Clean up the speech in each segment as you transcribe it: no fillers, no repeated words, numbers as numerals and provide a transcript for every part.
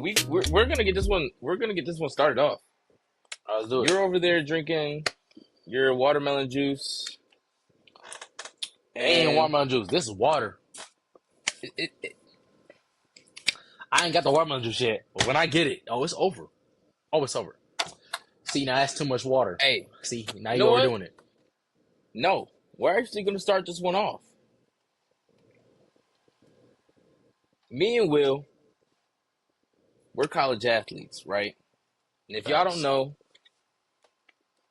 we're gonna get this one. We're gonna get this one started off. Let's do it. You're over there drinking your watermelon juice, Ain't and watermelon juice. This is water. I ain't got the watermelon juice yet, but when I get it, it's over. Oh, it's over. See, now that's too much water. hey, See, now you you're know what? overdoing it. No, we're actually gonna start this one off. Me and Will, we're college athletes, right? And if y'all don't know,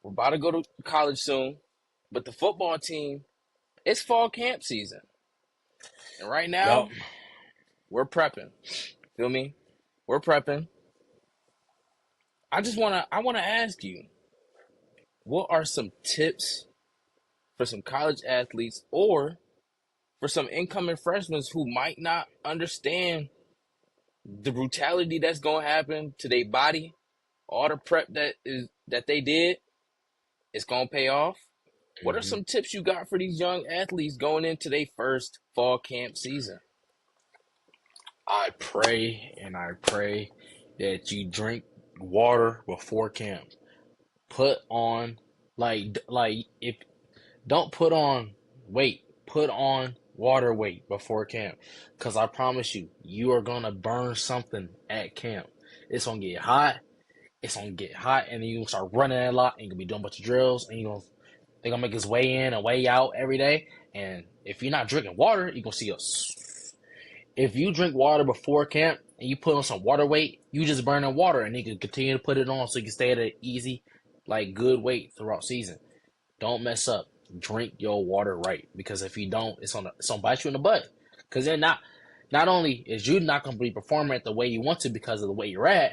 we're about to go to college soon, but the football team, it's fall camp season. And right now, Yup. we're prepping. Feel me? We're prepping. I wanna ask you, what are some tips for some college athletes or for some incoming freshmen who might not understand the brutality that's gonna happen to their body, all the prep that they did, it's gonna pay off. What are Mm-hmm. some tips you got for these young athletes going into their first fall camp season? I pray and I pray that you drink water before camp. Put on if don't put on weight, put on water weight before camp. Cause I promise you, you are gonna burn something at camp. It's gonna get hot. It's gonna get hot, and then you gonna start running a lot, and you're gonna be doing a bunch of drills, and they're gonna make us weigh in and weigh out every day. And if you're not drinking water, you're gonna see us. If you drink water before camp and you put on some water weight, you just burning water, and you can continue to put it on so you can stay at an easy, good weight throughout season. Don't mess up. Drink your water right, because if you don't, it's gonna bite you in the butt. Because then not only is you not gonna be performing at the way you want to because of the way you're at,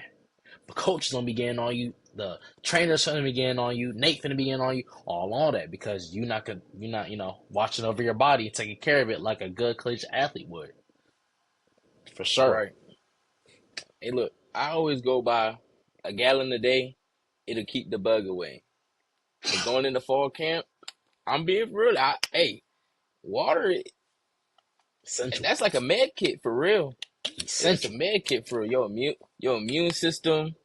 the coach is gonna be getting on you, the trainer's gonna be getting on you, Nate gonna be getting on you, all that because you're not watching over your body and taking care of it like a good collegiate athlete would. For sure. Right. Hey, look, I always go by a gallon a day. It'll keep the bug away. But going into fall camp, I'm being real. Water, Essential. that's like a med kit for real. It's a Essential. med kit for your immune system,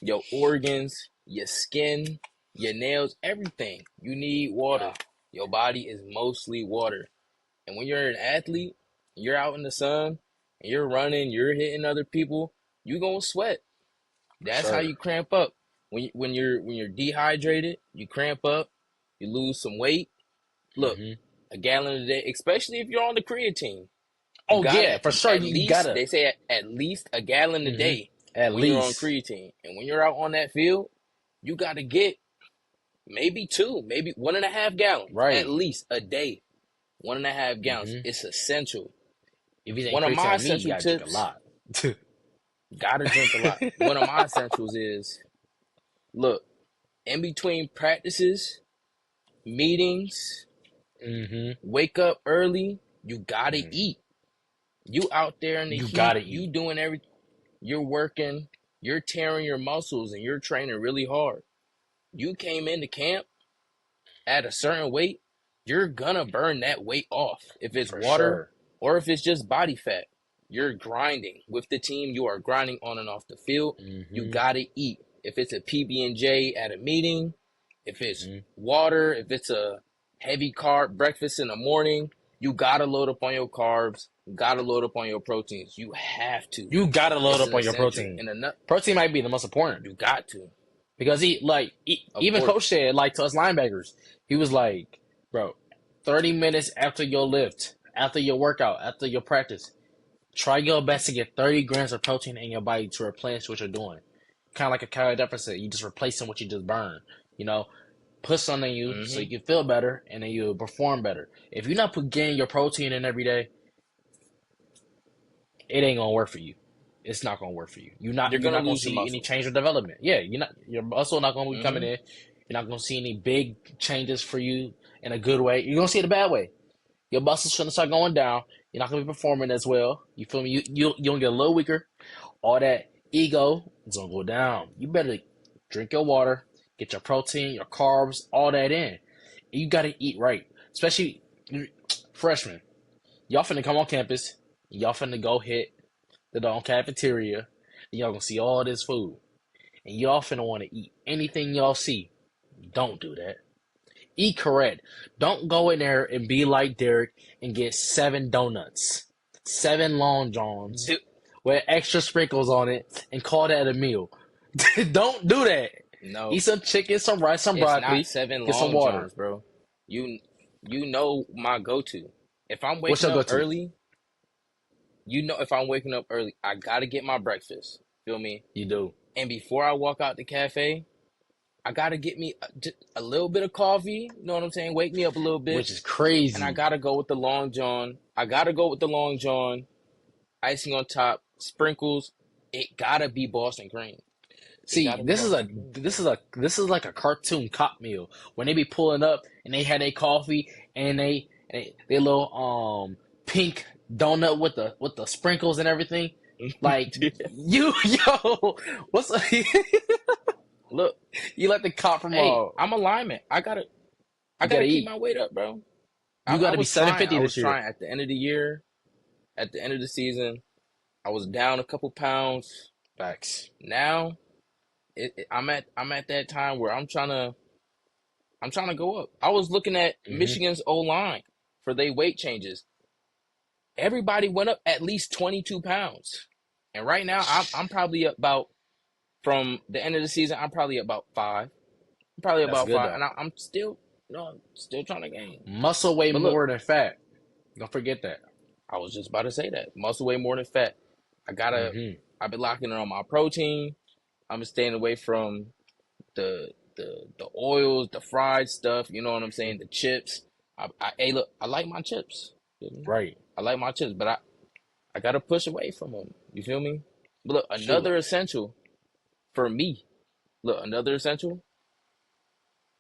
your organs, your skin, your nails, everything. You need water. Yeah. Your body is mostly water. And when you're an athlete, you're out in the sun, and you're running, you're hitting other people, you gonna sweat. That's how Sure. you cramp up. When you're dehydrated, you cramp up, you lose some weight. Look, hmm a gallon a day, especially if you're on the creatine. You Oh yeah, gotta for sure. at You least gotta. they say at least a gallon a hmm day At when you're on least. creatine. And when you're out on that field, you gotta get maybe 2, maybe 1.5 gallons at Right. least a day. 1.5 gallons. hmm It's essential. If you ain't One of crazy my like me, you essential gotta drink a tips, lot. gotta drink a lot. One of my essentials is look, in between practices, meetings, hmm wake up early, you gotta hmm eat. You out there in the You heat, gotta you eat. doing everything, you're working, you're tearing your muscles and you're training really hard. You came into camp at a certain weight, you're gonna burn that weight off. If it's For water sure. or if it's just body fat, you're grinding with the team. You are grinding on and off the field. You hmm gotta eat. If it's a PB&J at a meeting, if it's hmm water, if it's a heavy carb breakfast in the morning, you gotta load up on your carbs. You gotta load up on your proteins. You have to. You gotta load It's up an on your essential. protein. And a nut, Protein might be the most important you got to. because Of even course. coach said to us linebackers, he was like, bro, 30 minutes after your lift, after your workout, after your practice, try your best to get 30 grams of protein in your body to replenish what you're doing. Kind of like a calorie deficit. You just replacing what you just burned. You know, put something in you so you can feel better and then you'll perform better. If you're not getting your protein in every day, it ain't gonna work for you. It's not gonna work for you. You're not You're you're gonna not gonna lose your see any muscle. change or development. Yeah, your muscle not gonna be coming Mm-hmm. in. You're not gonna see any big changes for you in a good way. You're gonna see it a bad way. Your muscles gonna start going down. You're not gonna be performing as well. You feel me? You're gonna get a little weaker. All that ego is gonna go down. You better drink your water, get your protein, your carbs, all that in. You gotta eat right, especially freshmen. Y'all finna come on campus. Y'all finna go hit the cafeteria. Y'all gonna see all this food. And y'all finna want to eat anything y'all see. Don't do that. Eat correct. Don't go in there and be like Derek and get 7 donuts, 7 Long Johns Dude, with extra sprinkles on it and call that a meal. Don't do that. no, Eat some chicken, some rice, some it's not broccoli, 7 get some long water. johns, bro. You you know my go-to. If I'm What's waking your up go-to? early, if I'm waking up early, I gotta get my breakfast. Feel me? You do. And before I walk out the cafe, I gotta get me a little bit of coffee. You know what I'm saying? Wake me up a little bit, Which is and I crazy. gotta go with the long john. I gotta go with the long john, icing on top, sprinkles. It gotta be Boston cream. It See, gotta be Boston cream. this is like a cartoon cop meal when they be pulling up and they had a coffee and they little pink donut with the sprinkles and everything. Like you yo, what's Look, you like the cop from hey, I'm a lineman. I you gotta gotta keep eat. my weight up, bro. You I gotta be was trying. 750 I this was year. trying at the end of the year, at the end of the season. I was down a couple pounds. Facts. Now, I'm at that time where I'm trying to go up. I was looking at Hmm. Michigan's O line for their weight changes. Everybody went up at least 22 pounds, and right now I'm probably about from the end of the season. I'm probably about 5. I'm probably That's about good 5, though. and I'm still still trying to gain. Muscle weigh But look, more than fat. Don't forget that. I was just about to say that muscle weigh more than fat. I gotta. Hmm. I've been locking in on my protein. I'm staying away from the oils, the fried stuff. You know what I'm saying? The chips. Hey, look, I like my chips. Feel me? Right. I like my chips, but I gotta push away from them. You feel me? But look, Shoot. another essential for me. Look, another essential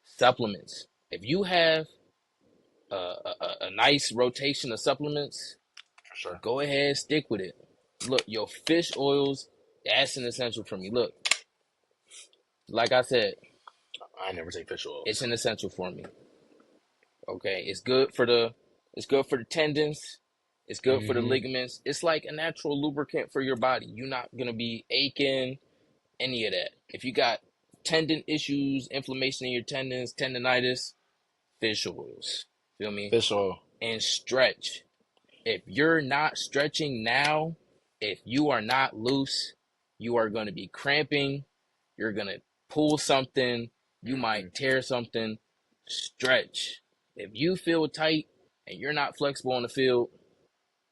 supplements. If you have a nice rotation of supplements, For sure. go ahead, stick with it. Look, your fish oils, that's an essential for me. Look, like I said, I never take fish it's oils. an essential for me. Okay, it's good for the tendons. It's good for the Hmm. ligaments. It's like a natural lubricant for your body. You're not gonna be aching, any of that. If you got tendon issues, inflammation in your tendons, tendonitis, fish oils. Feel me? Fish oil. And stretch. If you're not stretching now, if you are not loose, you are going to be cramping. You're going to pull something. You Hmm. might tear something. Stretch. If you feel tight and you're not flexible on the field,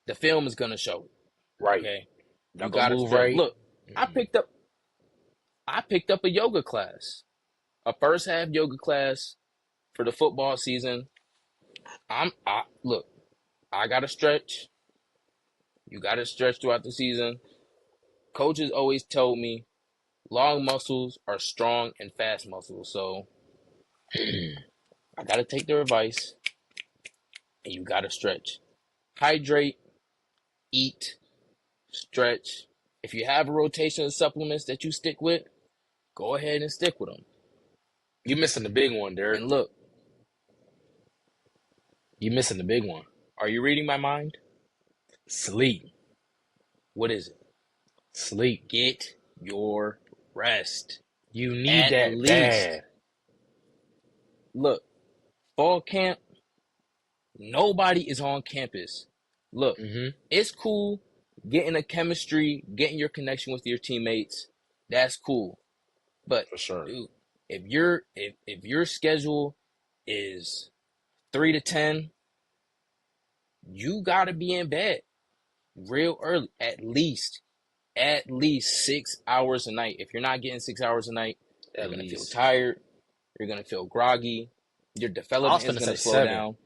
the film is going to show it. Right. Okay? You Not gonna got to move stretch. right. Look, I picked up a yoga class. A first half yoga class for the football season. Look, I got to stretch. You got to stretch throughout the season. Coaches always told me long muscles are strong and fast muscles. So I got to take their advice and you got to stretch. Hydrate, eat, stretch. If you have a rotation of supplements that you stick with, go ahead and stick with them. You missing the big one, Derek. And look, You missing the big one. are you reading my mind? Sleep. What is it? Sleep. Get your rest. You need At that least, bad. look, fall camp, nobody is on campus. Look, Hmm. it's cool getting a chemistry, getting your connection with your teammates. That's cool. But For sure. dude, if your schedule is 3 to 10, you gotta be in bed real early, at least 6 hours a night. If you're not getting 6 hours a night, you're At gonna feel least. tired. You're gonna feel groggy. Your I was development is finna gonna say slow 7. down.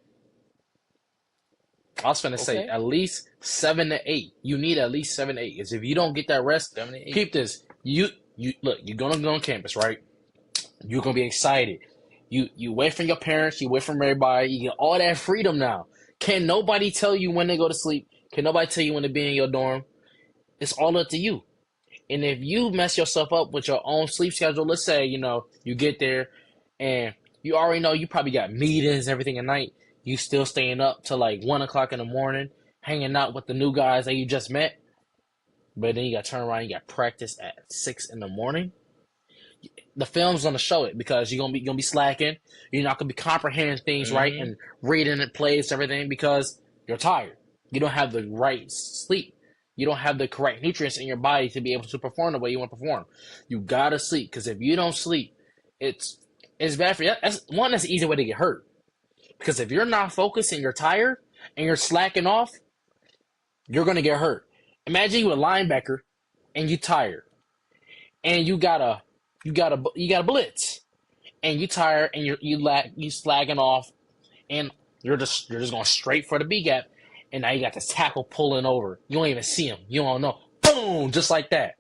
I was finna say Okay, at least 7 to 8. You need at least 7 to 8. Because if you don't get that rest, 7 to 8. keep this. You look. You're gonna go on campus, right? You're gonna be excited. You wait from your parents. You wait from everybody. You get all that freedom now. Can nobody tell you when to go to sleep? Can nobody tell you when to be in your dorm? It's all up to you. And if you mess yourself up with your own sleep schedule, let's say, you get there and you already know you probably got meetings, everything at night. You still staying up till like 1 o'clock in the morning, hanging out with the new guys that you just met. but then you got to turn around, you got practice at 6 in the morning. The film's gonna show it because you're gonna be slacking. You're not gonna be comprehending things right Mm-hmm. and reading it, plays, everything because you're tired. You don't have the right sleep. You don't have the correct nutrients in your body to be able to perform the way you want to perform. You gotta sleep because if you don't sleep, it's bad for you. That's an easy way to get hurt. Because if you're not focused and you're tired and you're slacking off, you're gonna get hurt. Imagine you a linebacker and you tired and you got a blitz and you tired and you slagging off and you're just going straight for the B gap and now you got this tackle pulling over. You don't even see him. You don't know. Boom, just like that.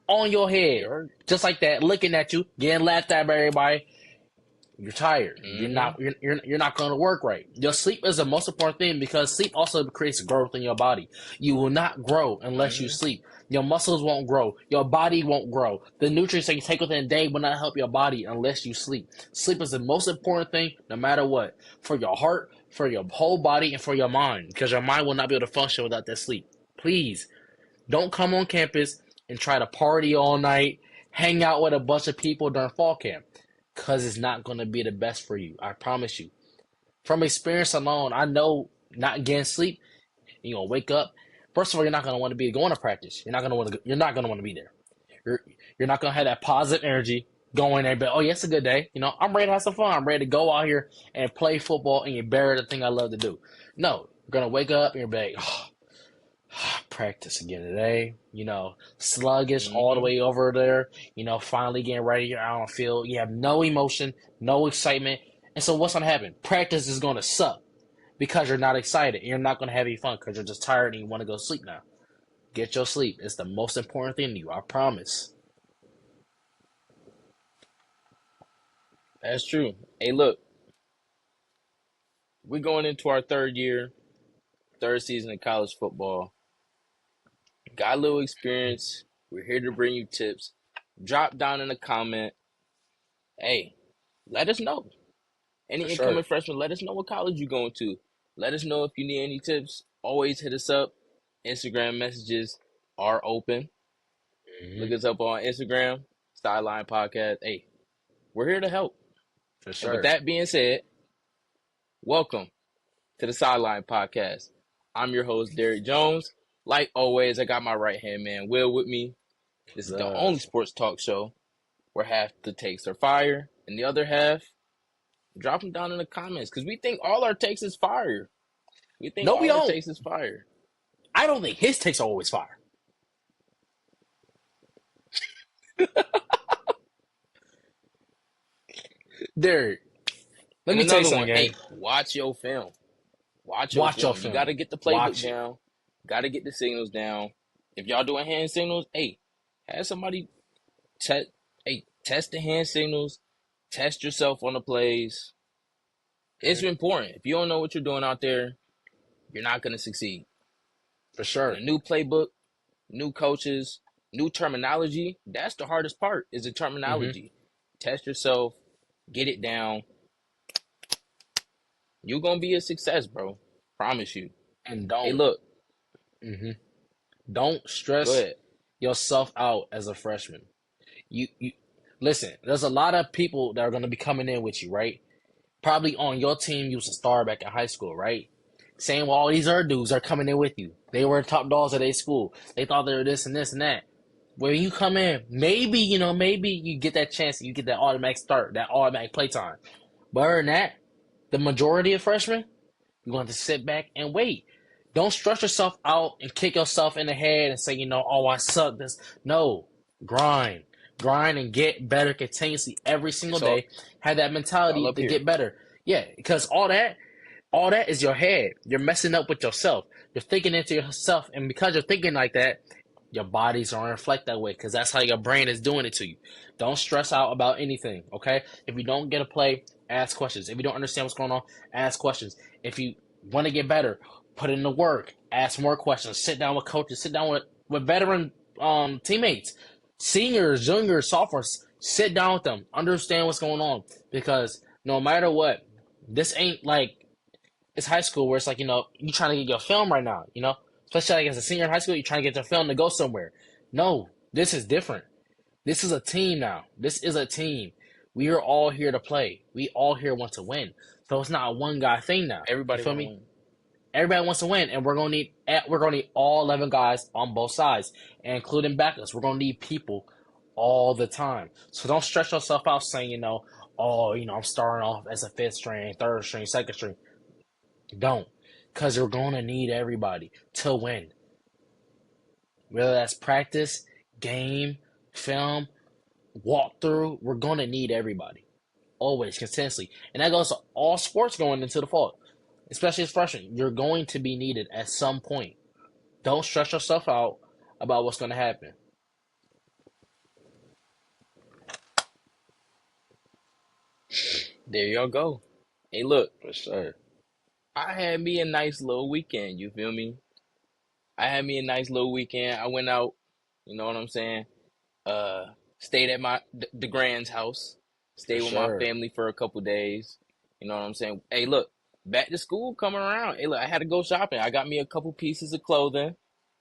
On your head. Just like that, looking at you, getting laughed at by everybody. You're tired. Mm-hmm. You're not going to work right. Your sleep is the most important thing because sleep also creates growth in your body. You will not grow unless you sleep. Your muscles won't grow. Your body won't grow. The nutrients that you take within a day will not help your body unless you sleep. Sleep is the most important thing, no matter what, for your heart, for your whole body, and for your mind, because your mind will not be able to function without that sleep. Please don't come on campus and try to party all night, hang out with a bunch of people during fall camp. Because it's not going to be the best for you. I promise you. From experience alone, I know not getting sleep, you're going to wake up. First of all, you're not going to want to be going to practice. You're not going to want to be there. You're not going to have that positive energy going there. But, oh, yeah, it's a good day. I'm ready to have some fun. I'm ready to go out here and play football and get better at the thing I love to do. No, you're going to wake up and you're like, oh, practice again today, sluggish all the way over there, finally getting ready out on the field. You have no emotion, no excitement. And so what's going to happen? Practice is going to suck because you're not excited. And you're not going to have any fun because you're just tired and you want to go sleep now. Get your sleep. It's the most important thing to you. I promise. That's true. Hey, look, we're going into our third season of college football. Got a little experience. We're here to bring you tips. Drop down in the comment. Hey, let us know. Any For incoming sure. freshmen, let us know what college you're going to. Let us know if you need any tips. Always hit us up. Instagram messages are open. Look us up on Instagram, Sideline Podcast. Hey, we're here to help. For And with sure. that being said, welcome to the Sideline Podcast. I'm your host, Derek Jones. Like always, I got my right-hand man, Will, with me. This is the only sports talk show where half the takes are fire and the other half, drop them down in the comments because we think all our takes is fire. We think No, we all our don't. takes is fire. I don't think his takes are always fire. Derek, let me tell you something, gang. Hey, watch your film. Watch your film. You got to get the playbook down. Got to get the signals down. If y'all doing hand signals, hey, have somebody test the hand signals. Test yourself on the plays. It's important. If you don't know what you're doing out there, you're not going to succeed. For sure. And a new playbook, new coaches, new terminology, that's the hardest part is the terminology. Test yourself. Get it down. You're going to be a success, bro. Promise you. And don't. Hey, look. Don't stress yourself out as a freshman. You listen, there's a lot of people that are going to be coming in with you, right? Probably on your team, you was a star back in high school, right? Saying, well, all these other dudes are coming in with you. They were top dogs at their school. They thought they were this and this and that. When you come in, maybe you get that chance and you get that automatic start, that automatic playtime. But other than that, the majority of freshmen, you're going to sit back and wait. Don't stress yourself out and kick yourself in the head and say, oh, I suck. No, grind and get better continuously every single day. Have that mentality to get better. Yeah, because all that is your head. You're messing up with yourself. You're thinking into yourself, and because you're thinking like that, your body's gonna reflect that way because that's how your brain is doing it to you. Don't stress out about anything, okay? If you don't get a play, ask questions. If you don't understand what's going on, ask questions. If you want to get better, put in the work. Ask more questions. Sit down with coaches. Sit down with veteran teammates, seniors, juniors, sophomores. Sit down with them. Understand what's going on because no matter what, this ain't like it's high school where it's like, you're trying to get your film right now, Especially like as a senior in high school, you're trying to get your film to go somewhere. No, this is different. This is a team now. This is a team. We are all here to play. We all here want to win. So it's not a one guy thing now. You Everybody feel want to me? win. Everybody wants to win, and we're gonna need all 11 guys on both sides, including backups. We're gonna need people all the time. So don't stress yourself out saying, oh, I'm starting off as a fifth string, third string, second string. Don't, because you're gonna need everybody to win. Whether that's practice, game, film, walkthrough, we're gonna need everybody. Always, consistently. And that goes to all sports going into the fall. Especially as freshmen. You're going to be needed at some point. Don't stress yourself out about what's gonna happen. There y'all go. Hey, look, For sure. I had me a nice little weekend. You feel me? I had me a nice little weekend. I went out. You know what I'm saying? Uh, Stayed at the Grand's house. For Stayed with my sure. family for a couple days. You know what I'm saying? Hey, look, back to school coming around. Hey, look, I had to go shopping. I got me a couple pieces of clothing.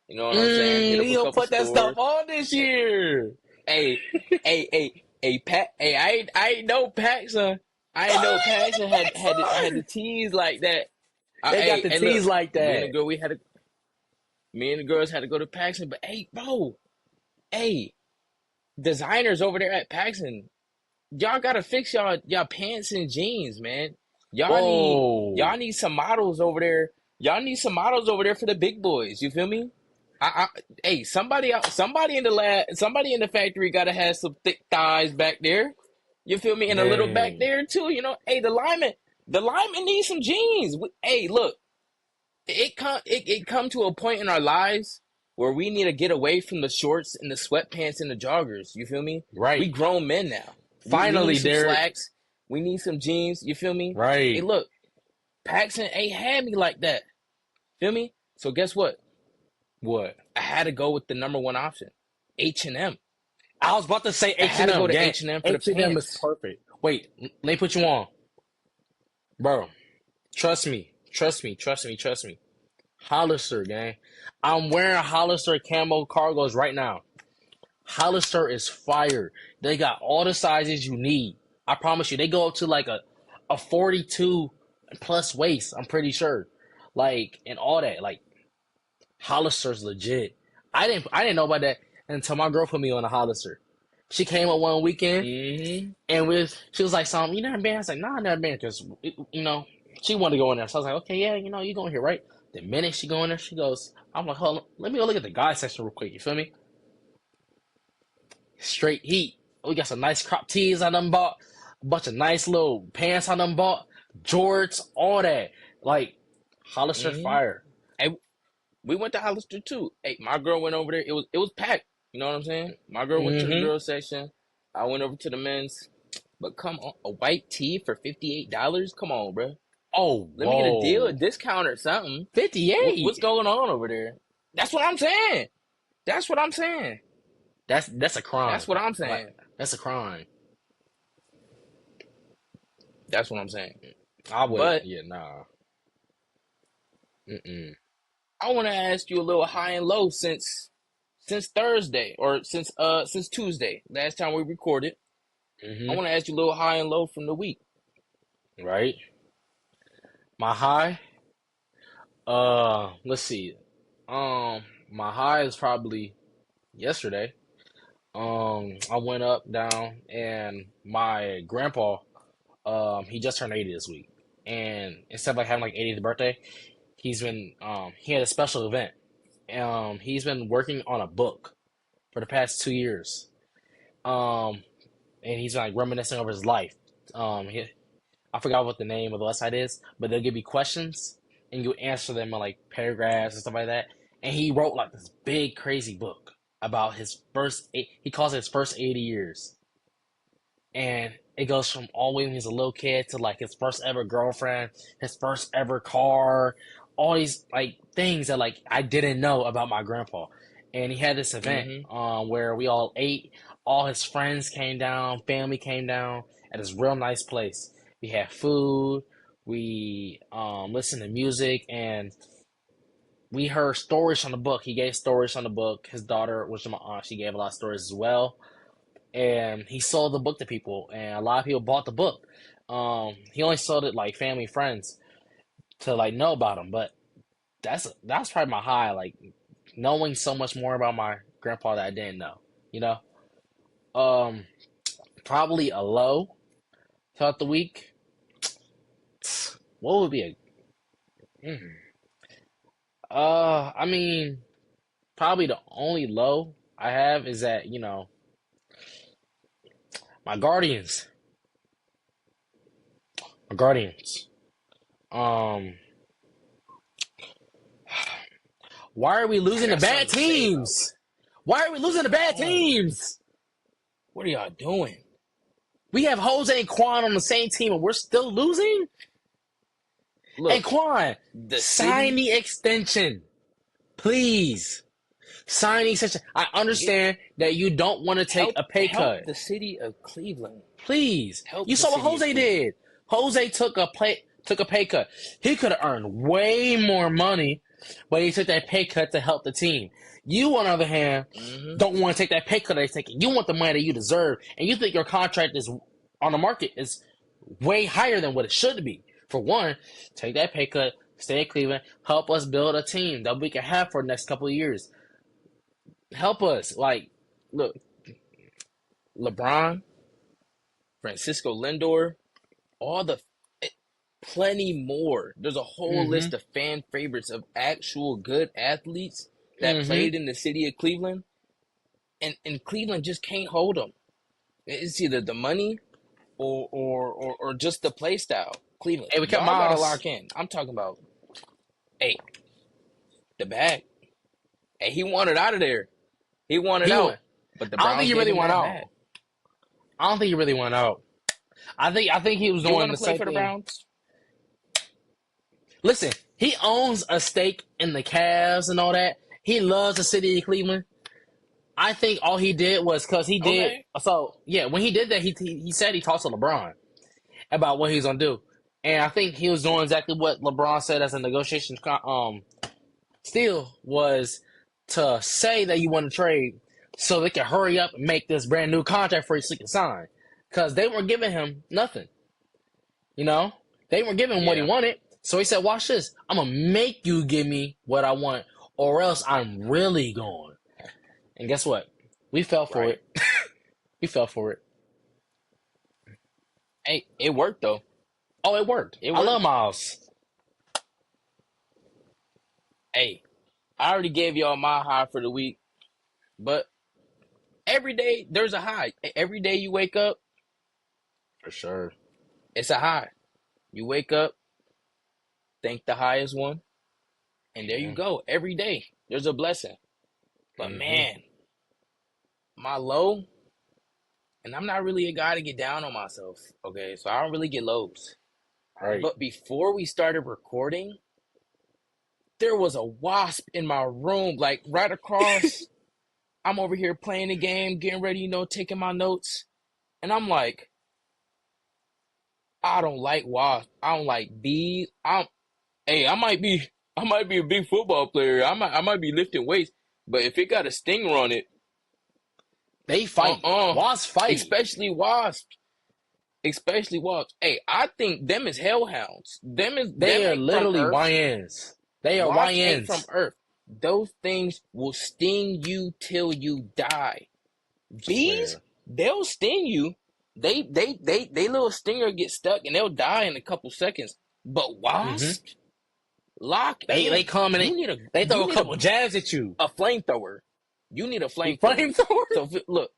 You know what I'm saying? Hit up We a gonna couple put that stuff stores. on this year. Hey, Pat. Hey, I ain't know Paxson. I ain't know Paxson had the teas like that. They got the Hey, look, tees like me and the that. girl, me and the girls had to go to Paxson. But hey, bro, hey, designers over there at Paxson, y'all gotta fix y'all pants and jeans, man. Whoa. Y'all need some models over there. Y'all need some models over there for the big boys. You feel me? Hey, somebody in the somebody in the factory gotta have some thick thighs back there. You feel me? And a little back Dang. there too. Hey, the linemen need some jeans. Hey, look, it come to a point in our lives where we need to get away from the shorts and the sweatpants and the joggers. You feel me? We Right. grown men now. We need Finally, some Derek. slacks. We need some jeans. You feel me? Hey, Right. look, Paxson ain't had me like that. Feel me? So guess what? What? I had to go with the number one option, H&M. I was about to say I had to go H&M. to Gang. H&M for the H&M is pants. perfect. Wait, let me put you on. Bro, trust me. Trust me. Trust me. Trust me. Hollister, gang. I'm wearing Hollister camo cargos right now. Hollister is fire. They got all the sizes you need. I promise you. They go up to like a 42 plus waist, I'm pretty sure. Like, and all that. Like, Hollister's legit. I didn't know about that until my girl put me on a Hollister. She came up one weekend Mm-hmm. and she was like, "Some, you never been?" I was like, "Nah, I never been." Because she wanted to go in there. So I was like, "Okay, yeah, you going here, right?" The minute she go in there, she goes, "I'm like, hold on, let me go look at the guy section real quick." You feel me? Straight heat. We got some nice crop tees I done bought, a bunch of nice little pants I done bought, jorts, all that. Like, Hollister Mm-hmm. fire. Hey, we went to Hollister too. Hey, my girl went over there. It was packed. You know what I'm saying? My girl went to the Mm-hmm. girls section. I went over to the men's. But come on, a white tee for $58? Come on, bro. Oh, Let me get a deal, a whoa. discount or something. What's 58. going on over there? That's what I'm saying. That's what I'm saying. That's a crime. That's what I'm Like, saying. that's a crime. That's what I'm saying. I would, But yeah, nah. Mm-mm. I want to ask you a little high and low since Thursday or since Tuesday, last time we recorded. I Mm-hmm. want to ask you a little high and low from the week. Right? My high, let's see. My high is probably yesterday. I went up, down, and my grandpa, he just turned 80 this week. And instead of like having like 80th birthday, he had a special event. He's been working on a book for the past 2 years. Um, and he's like reminiscing over his life. I forgot what the name of the website is, but they'll give you questions and you answer them in like paragraphs and stuff like that. And he wrote like this big crazy book about his first. He calls it his first 80 years, and it goes from all the way when he's a little kid to like his first ever girlfriend, his first ever car, all these like things that like I didn't know about my grandpa. And he had this event Mm-hmm. where we all ate. All his friends came down, family came down at this real nice place. We had food, we listened to music, and we heard stories from the book. He gave stories from the book. His daughter, which is my aunt, she gave a lot of stories as well. And he sold the book to people, and a lot of people bought the book. He only sold it like family, friends to like know about him. But that's probably my high, like knowing so much more about my grandpa that I didn't know. You know, um, probably a low throughout the week. What would be a mm, I mean, probably the only low I have is that, my Guardians. My Guardians. Um, why are we losing to bad teams? Why are we losing to bad teams? What are y'all doing? We have Jose and Quan on the same team and we're still losing? Look, Hey, Quan, the sign city, the extension. Please. Sign the extension. I understand that you don't want to take a pay help cut. the city of Cleveland. Please. Help You the saw what city of Jose Cleveland. did. Jose took a pay cut. He could have earned way more money, but he took that pay cut to help the team. You, on the other hand, Mm-hmm. don't want to take that pay cut that he's taking. You want the money that you deserve, and you think your contract is on the market is way higher than what it should be. For one, take that pay cut, stay in Cleveland, help us build a team that we can have for the next couple of years. Help us. Like, look, LeBron, Francisco Lindor, all the plenty more. There's a whole mm-hmm, list of fan favorites of actual good athletes that mm-hmm. played in the city of Cleveland, and Cleveland just can't hold them. It's either the money or just the play style. Cleveland, Hey, we kept y'all gotta Miles. lock in. I'm talking about, hey, the bag. Hey, he wanted out of there. He wanted He out, went. but the I don't think Browns he gave really him went that out. bag. I don't think he really went out. I think he was You doing gonna the play same for the thing. Browns? Listen, he owns a stake in the Cavs and all that. He loves the city of Cleveland. I think all he did was because he did. Okay. So yeah, when he did that, he said he talked to LeBron about what he's gonna do, and I think he was doing exactly what LeBron said as a negotiation. Still was to say that you want to trade so they can hurry up and make this brand new contract for you so he can sign, because they weren't giving him nothing. You know, they weren't giving him what he Yeah. wanted. So he said, "Watch this. I'm gonna make you give me what I want, or else I'm really going." And guess what? We fell for Right. it. We fell for it. Hey, it worked though. Oh, it worked. It I love worked. Miles. Hey, I already gave y'all my high for the week, but every day there's a high. Every day you wake up, For sure. it's a high. You wake up, thank the highest one, and there you Yeah. go. Every day there's a blessing. But Mm-hmm. man, my low, and I'm not really a guy to get down on myself, okay? So I don't really get lows. Right. But before we started recording, there was a wasp in my room, like right across. I'm over here playing the game, getting ready, taking my notes. And I'm like, I don't like wasps. I don't like bees. Hey, I might be a big football player. I might be lifting weights, but if it got a stinger on it, They fight. uh-uh. Wasps fight. Especially wasps. Especially wasps. Hey, I think them is hellhounds. Them They are ain't from literally Earth. YNs. They are Wasps ain't from YNs. Earth. Those things will sting you till you die. Bees, Swear. they'll sting you. They little stinger get stuck and they'll die in a couple seconds. But Mm-hmm. wasps, lock They in. come and You need a they throw you a need couple jabs at you. a flamethrower. You need a flamethrower. Flamethrower. So look,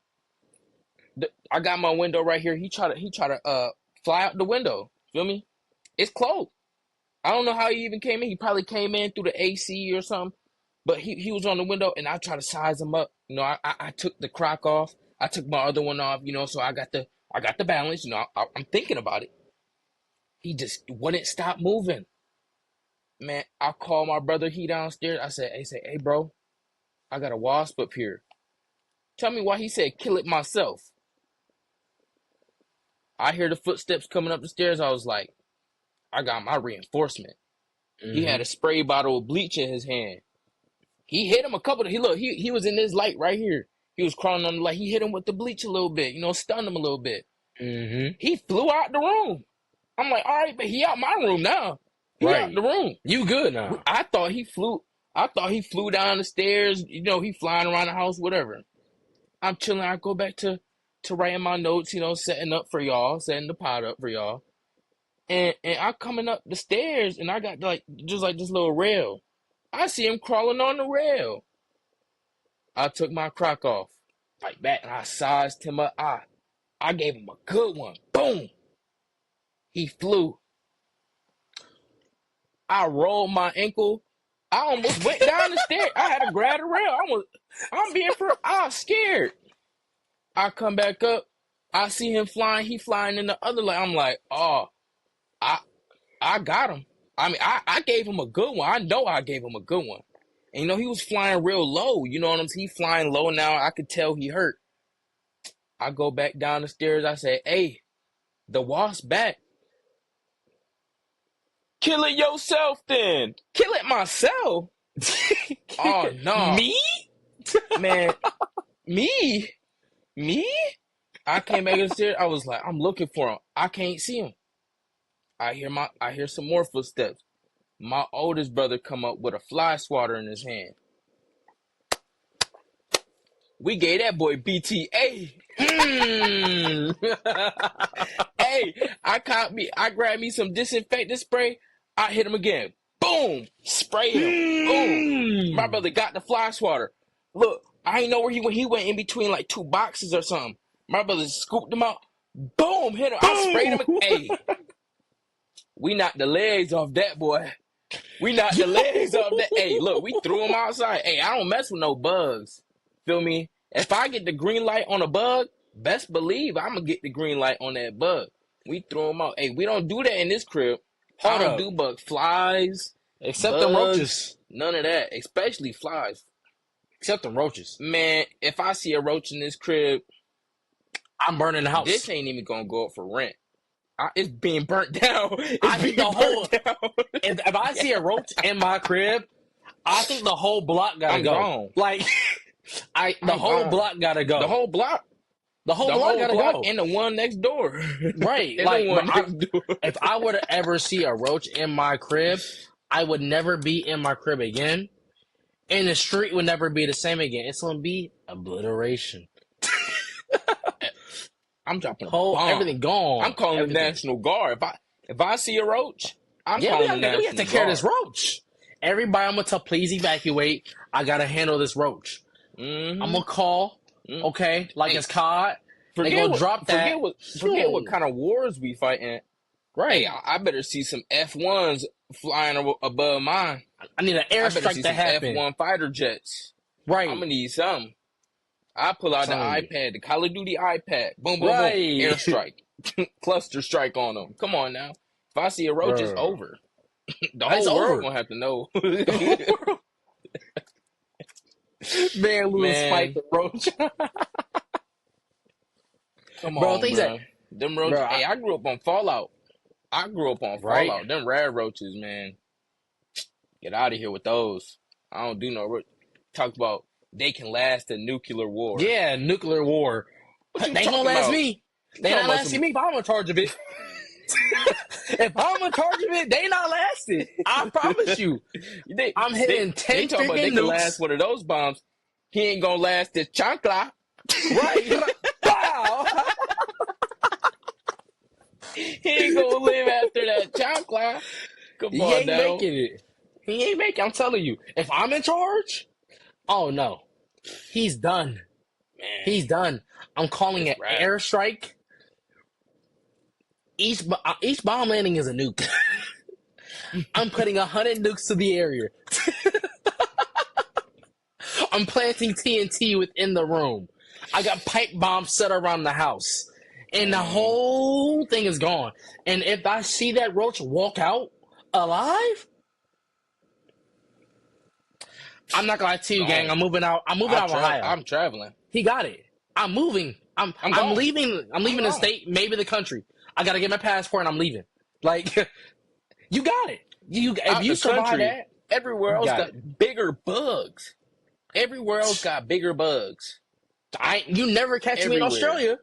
I got my window right here. He try to fly out the window. Feel me? It's closed. I don't know how he even came in. He probably came in through the AC or something. But he was on the window, and I try to size him up. I took the crock off. I took my other one off. So I got the balance. I'm thinking about it. He just wouldn't stop moving. Man, I called my brother. He downstairs. Hey, bro, I got a wasp up here. Tell me why he said kill it myself. I hear the footsteps coming up the stairs. I was like, I got my reinforcement. He had a spray bottle of bleach in his hand. He hit him a couple of, he was in this light right here. He was crawling on the light. He hit him with the bleach a little bit, stunned him a little bit. He flew out the room. I'm like, all right, but he out my room now. He out the room. You good now. I thought he flew down the stairs, he flying around the house, whatever. I'm chilling. I go back to writing my notes, setting the pod up for y'all. And I'm coming up the stairs and I got just this little rail. I see him crawling on the rail. I took my crock off like that and I sized him up. I gave him a good one. Boom. He flew. I rolled my ankle. I almost went down the stairs. I had to grab the rail. I was scared. I come back up. I see him flying. He flying in the other lane. I'm like, oh, I got him. I mean, I gave him a good one. I know I gave him a good one. And, he was flying real low. You know what I'm saying? He flying low now. I could tell he hurt. I go back down the stairs. I say, hey, the wasp back. Kill it yourself then. Kill it myself. Oh, no. Me? Man, me? I came back upstairs. I was like, I'm looking for him. I can't see him. I hear some more footsteps. My oldest brother come up with a fly swatter in his hand. We gave that boy BTA. Hey, I grabbed me some disinfectant spray. I hit him again. Boom! Spray him. Boom! My brother got the fly swatter. Look, I ain't know where he went. He went in between like two boxes or something. My brother scooped him out. Boom! Hit him. I sprayed him. Hey, we knocked the legs off that boy. Hey, look, we threw him outside. Hey, I don't mess with no bugs. Feel me? If I get the green light on a bug, best believe I'm going to get the green light on that bug. We threw him out. Hey, we don't do that in this crib. I don't do bug flies. Except bugs, the roaches. None of that. Especially flies. Except the roaches. Man, if I see a roach in this crib, I'm burning the house. This ain't even going to go up for rent. It's being burnt down. I think the whole. If I see a roach in my crib, I think the whole block gotta go. Gone. Like, the whole block gotta go. The whole block. The whole block gotta go. And the one next door. Right. Like, if I were to ever see a roach in my crib, I would never be in my crib again. And the street would never be the same again. It's gonna be obliteration. I'm dropping a bomb. Everything gone. I'm calling the National Guard. If I see a roach, I'm calling the National Guard. We have to take care of this roach. Everybody, I'm going to tell, please evacuate. I got to handle this roach. I'm going to call, okay, like it's COD. They going to drop that. Forget what kind of wars we fighting. Right. Hey, I better see some F-1s flying above mine. I need an airstrike to happen. F-1 fighter jets. Right. I'm going to need something. I pull out the iPad, the Call of Duty iPad. Boom, boom, boom. Airstrike. Cluster strike on them. Come on now. If I see a roach, it's over. The whole world gonna have to know. Man, Lewis fight the roach. Come on, bro. Them roaches. Hey, I grew up on Fallout. Fallout. Them rare roaches, man. Get out of here with those. I don't do no roach. Talk about they can last a nuclear war. Yeah, nuclear war. They ain't gonna last me. They not lasting me if I'm in charge of it. If I'm in charge of it, they not lasting. I promise you. I'm hitting 10 talking about they can last one of those bombs. He ain't gonna last this chancla. Right. Wow. He ain't gonna live after that chancla. Come on now. He ain't making it. He ain't making it. I'm telling you. If I'm in charge, oh no. He's done. Man. He's done. I'm calling it airstrike. Each bomb landing is a nuke. I'm putting 100 nukes to the area. I'm planting TNT within the room. I got pipe bombs set around the house. And the whole thing is gone. And if I see that roach walk out alive, I'm not gonna lie to you, gang. I'm moving out. I'm moving out of Ohio. I'm traveling. He got it. I'm moving. I'm leaving. I'm leaving the state, maybe the country. I gotta get my passport and I'm leaving. Like, you got it. If Out you the survive country, that, everywhere you else got got it. bigger bugs. Everywhere else got bigger bugs. You never catch me in Everywhere. Australia.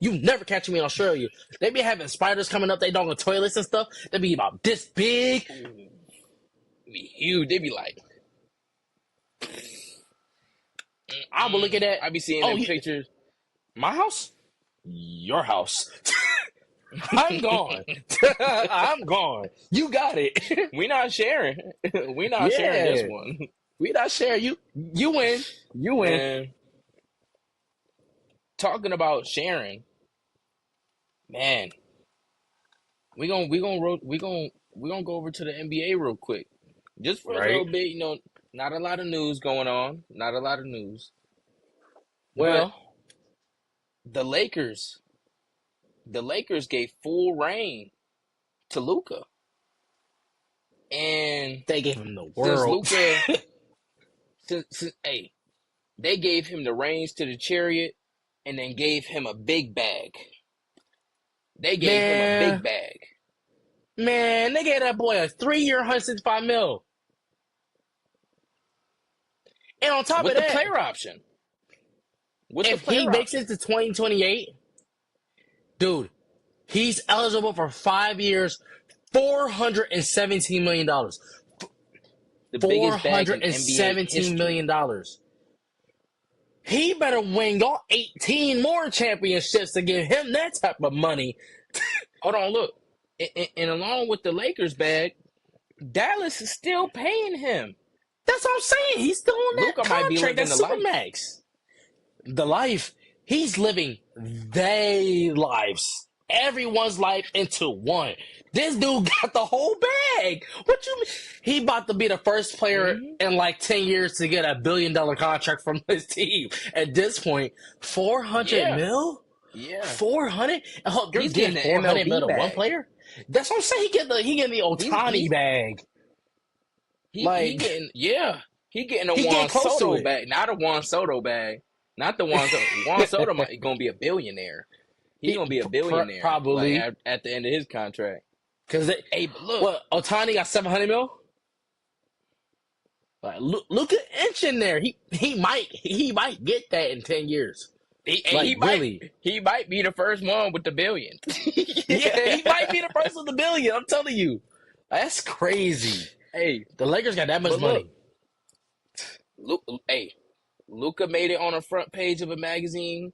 You never catch me in Australia. They be having spiders coming up they dog on toilets and stuff. They be about this big. Ooh, be huge. They be like, I will look at that. I be seeing Oh, them pictures. my house? Your house. I'm gone. I'm gone. You got it. We not sharing. We not sharing this Yeah. one. We not sharing. You win. You win. Man, talking about sharing, man, we gonna go over to the NBA real quick. Just for a Right? little bit, not a lot of news going on. Not a lot of news. But Well, the Lakers, the Lakers gave full reign to Luka. And they gave him the since world. Luka, hey, they gave him the reins to the chariot and then gave him a big bag. They gave him a big man, bag man, they gave that boy a 3-year, $165 million. And on top with of the that, player option. With the if he player makes option. it to 2028, dude, he's eligible for 5 years, $417 million. The biggest bag in NBA $417 history. million. He better win y'all 18 more championships to give him that type of money. Hold on, look. And along with the Lakers bag, Dallas is still paying him. That's what I'm saying. He's still on that Luka might be contract, that living the life. Supermax. The life. He's living their lives. Everyone's life into one. This dude got the whole bag. What you mean? He about to be the first player in like 10 years to get $1 billion contract from his team. At this point, 400 Yeah. mil? Yeah. 400? Oh, you're He's getting getting an 400 MLB mil to one bag. player? That's what I'm saying. He getting the Ohtani bag. He getting a He Juan getting close to Soto it. bag. Not a Juan Soto bag. Not the Juan Soto. Juan Soto might gonna be a billionaire. He's gonna be a billionaire. Probably. Like, at the end of his contract. Because But look. what, Ohtani got 700 mil? Like, look at Inch in there. He might get that in 10 years. He might be the first one with the billion. Yeah, he might be the first with the billion. I'm telling you, that's crazy. Hey, The Lakers got that much money. Luka made it on the front page of a magazine,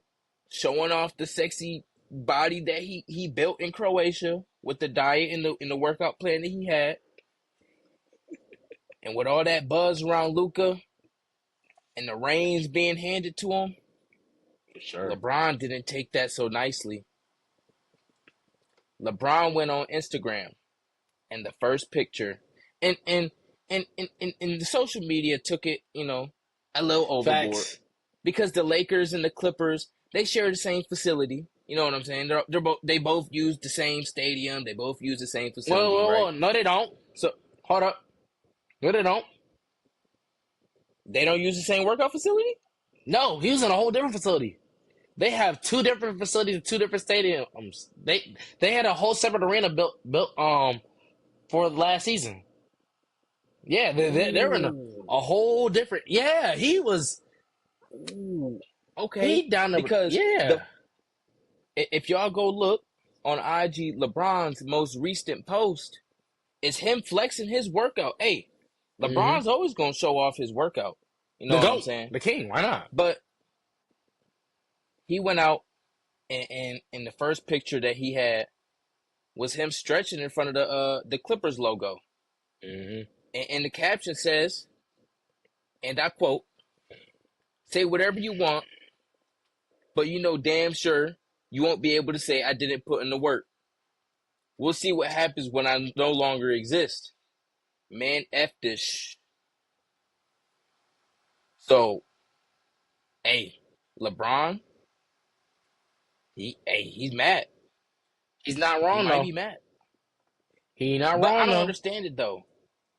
showing off the sexy body that he built in Croatia with the diet and the workout plan that he had, and with all that buzz around Luka and the reins being handed to him. For sure. LeBron didn't take that so nicely. LeBron went on Instagram, and the first picture, and the social media took it, a little overboard. Facts. Because the Lakers and the Clippers, they share the same facility. You know what I'm saying? They both use the same stadium. They both use the same facility. Well, no, they don't. So Hold up. No, they don't. they don't use the same workout facility? No, he was in a whole different facility. They have two different facilities, two different stadiums. They had a whole separate arena built for the last season. Yeah, they're in a whole different. Yeah, he was. Ooh, okay. He down there Because yeah. if y'all go look on IG, LeBron's most recent post is him flexing his workout. Hey, LeBron's always gonna show off his workout. You know what I'm saying? The king, why not? But he went out and the first picture that he had was him stretching in front of the Clippers logo. And the caption says, and I quote, "Say whatever you want, but you know damn sure you won't be able to say I didn't put in the work. We'll see what happens when I no longer exist. Man, F this." So, hey, LeBron, he's mad. He's not wrong, He though. might be mad. He's not But wrong, I don't though. understand it, though.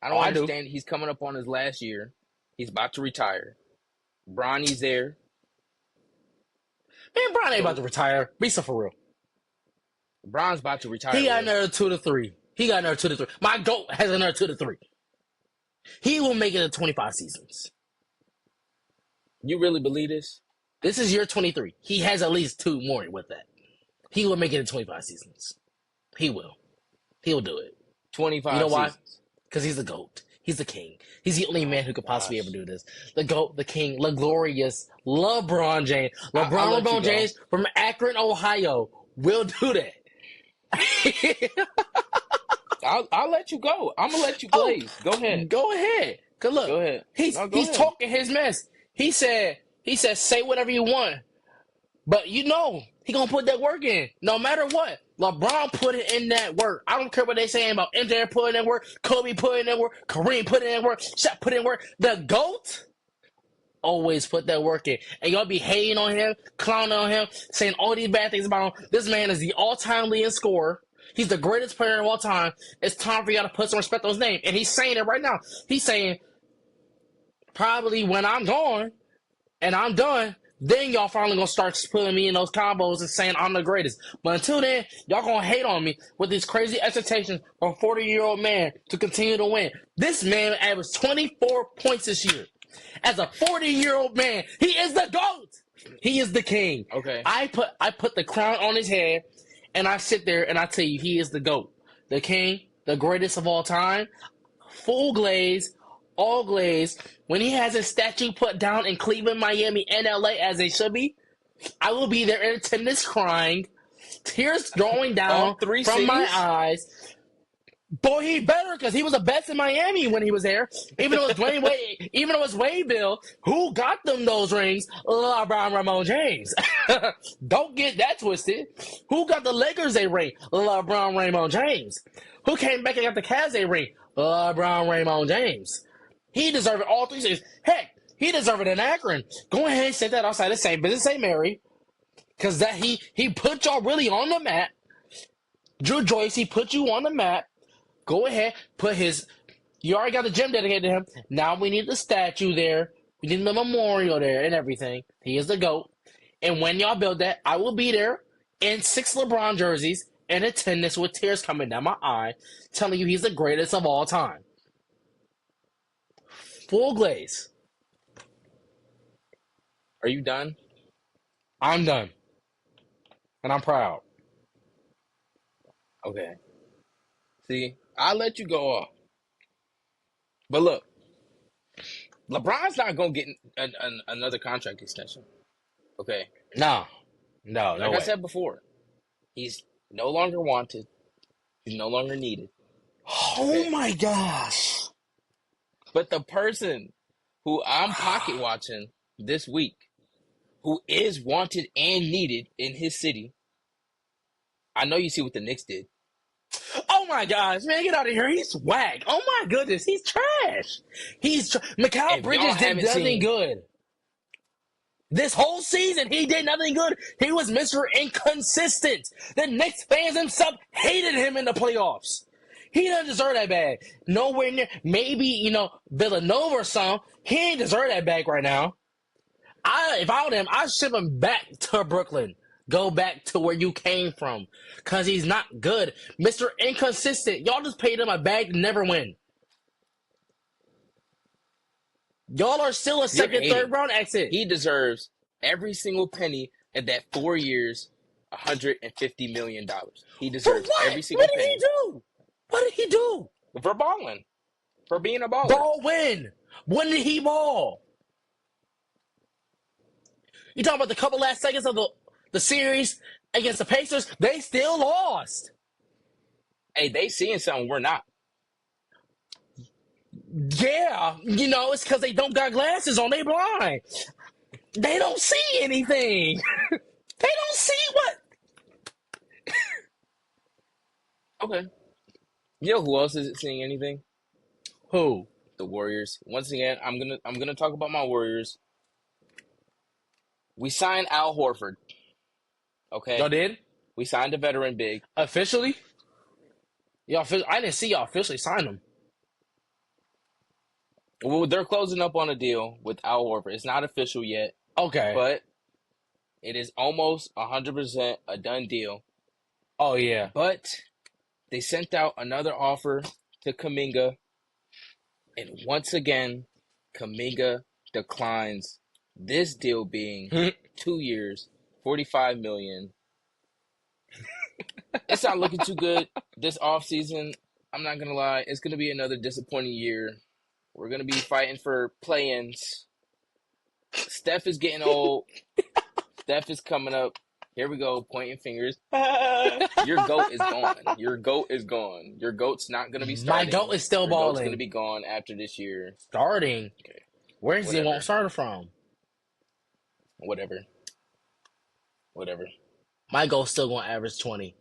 I don't understand it. He's coming up on his last year. He's about to retire. Bronny's there. Man, Bron ain't about to retire. Be so for real. Bron's about to retire. He got Will. another 2 to 3. He got another 2 to 3. My GOAT has another 2 to 3. He will make it to 25 seasons. You really believe this? This is year 23. He has at least 2 more with that. He will make it to 25 seasons. He will. He'll do it. 25 You know why? seasons. Because he's the GOAT. He's the king. He's the only man who could possibly gosh. ever do this. The GOAT, the king, the glorious LeBron James. LeBron James from Akron, Ohio will do that. I'll let you go. I'm gonna let you blaze. Go ahead. Go ahead. Cause look, Go ahead. he's talking his mess. He said, say whatever you want. But you know, he gonna put that work in. No matter what. LeBron put it in that work. I don't care what they saying about MJ putting in work, Kobe putting in work, Kareem putting in work, Shaq putting in work. The GOAT always put that work in. And y'all be hating on him, clowning on him, saying all these bad things about him. This man is the all-time leading scorer. He's the greatest player of all time. It's time for y'all to put some respect on his name. And he's saying it right now. He's saying, probably when I'm gone and I'm done, then y'all finally gonna start putting me in those combos and saying I'm the greatest. But until then, y'all gonna hate on me with these crazy expectations from a 40-year-old man to continue to win. This man averaged 24 points this year. As a 40-year-old man, he is the GOAT. He is the king. Okay. I put the crown on his head, and I sit there and I tell you, he is the GOAT. The king, the greatest of all time. Full glaze, all glaze. When he has his statue put down in Cleveland, Miami, and LA, as they should be, I will be there in attendance crying, tears rolling down from my eyes. Boy, he better, because he was the best in Miami when he was there. Even though it was Wade Bill, who got them those rings? LeBron Ramon James. Don't get that twisted. Who got the Lakers a ring? LeBron Ramon James. Who came back and got the Cavs a ring? LeBron Ramon James. He deserved it all 3 seasons. Heck, he deserved it in Akron. Go ahead and set that outside the same business, St. Mary. Because that he put y'all really on the map. Drew Joyce, he put you on the map. Go ahead, you already got the gym dedicated to him. Now we need the statue there. We need the memorial there and everything. He is the GOAT. And when y'all build that, I will be there in 6 LeBron jerseys in attendance with tears coming down my eye, telling you he's the greatest of all time. Full glaze. Are you done? I'm done. And I'm proud. Okay. See, I'll let you go off. But look, LeBron's not going to get another contract extension. Okay? No. Like No I way. said before, he's no longer wanted. He's no longer needed. Oh my gosh. But the person who I'm pocket watching this week, who is wanted and needed in his city, I know you see what the Knicks did. Oh my gosh, man, get out of here. He's whack. Oh my goodness, he's trash. Mikal Bridges did nothing good. This whole season, he did nothing good. He was Mr. Inconsistent. The Knicks fans themselves hated him in the playoffs. He doesn't deserve that bag. Nowhere near. Maybe, Villanova or something. He ain't deserve that bag right now. If I were him, I'd ship him back to Brooklyn. Go back to where you came from. Because he's not good. Mr. Inconsistent. Y'all just paid him a bag to never win. Y'all are still a second, third round exit. He deserves every single penny in that 4 years, $150 million. He deserves every single penny. What did he do? What did he do? For balling. For being a baller. Ball when? When did he ball? You talking about the couple last seconds of the series against the Pacers? They still lost. Hey, they seeing something we're not. Yeah, it's because they don't got glasses on. They blind. They don't see anything. They don't see what. Okay. You know who else isn't seeing anything? Who? The Warriors. Once again, I'm gonna talk about my Warriors. We signed Al Horford. Okay. Y'all did? We signed a veteran big. Officially? I didn't see y'all officially sign him. Well, they're closing up on a deal with Al Horford. It's not official yet. Okay. But it is almost 100% a done deal. Oh, yeah. But They sent out another offer to Kuminga, and once again, Kuminga declines. This deal being 2 years, $45 million. It's not looking too good this offseason. I'm not gonna lie. It's gonna be another disappointing year. We're gonna be fighting for play-ins. Steph is getting old. Steph is coming up. Here we go, pointing fingers. Your GOAT is gone. Your GOAT is gone. Your GOAT's not going to be My starting. GOAT is still Your GOAT's going to balling. be gone after this year. Starting? Okay. Where's he Whatever. won't start from? Whatever. My GOAT's still going to average 20.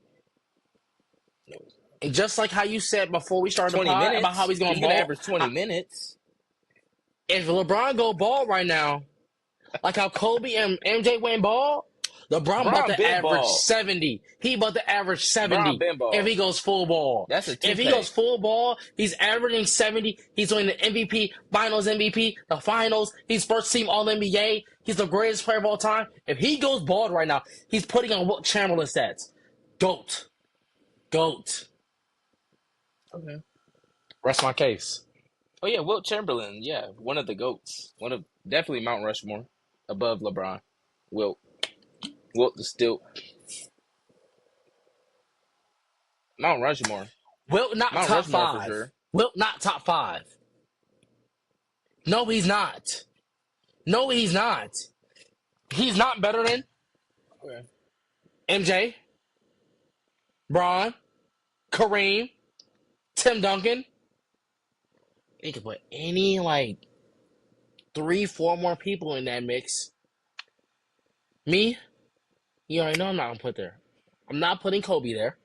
No. And just like how you said before we started the 20 pod minutes. about how he's going to ball. average 20 minutes. If LeBron go ball right now, like how Kobe and MJ went ball, LeBron about to average ball. 70. He about to average 70 ball. if he goes full ball. That's a 2K. If he goes full ball, he's averaging 70. He's winning the MVP, Finals MVP, the Finals. He's first team All-NBA. He's the greatest player of all time. If he goes bald right now, he's putting on Wilt Chamberlain stats. GOAT. Okay. Rest my case. Oh, yeah, Wilt Chamberlain. Yeah, one of the GOATs. Definitely Mount Rushmore above LeBron. Wilt is still Mount Rushmore. Wilt not Mount top Rushmore 5. for sure. Wilt not top 5. No, he's not. He's not better than Okay. MJ, Bron, Kareem, Tim Duncan. You could put any 3-4 more people in that mix. Me, you already know I'm not gonna put there. I'm not putting Kobe there.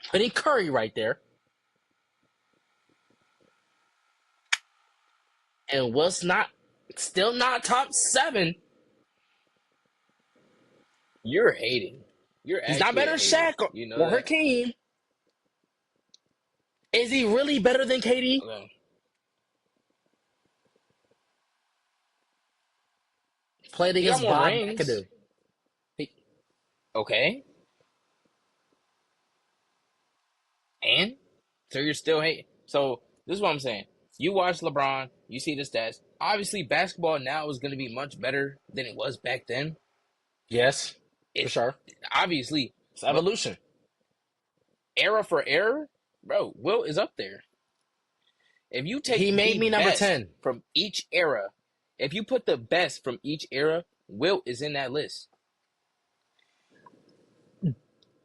Putting Curry right there. And still not top 7. You're hating. He's not better than Shaq or Hakeem. Is he really better than KD? Okay. Played against more Bob rings. McAdoo. Okay. And? So you're still hating. So this is what I'm saying. You watch LeBron, you see the stats. Obviously, basketball now is going to be much better than it was back then. Yes, for sure. Obviously. It's evolution. Era for era, bro, Wilt is up there. If you take he made me number 10 from each era, if you put the best from each era, Wilt is in that list.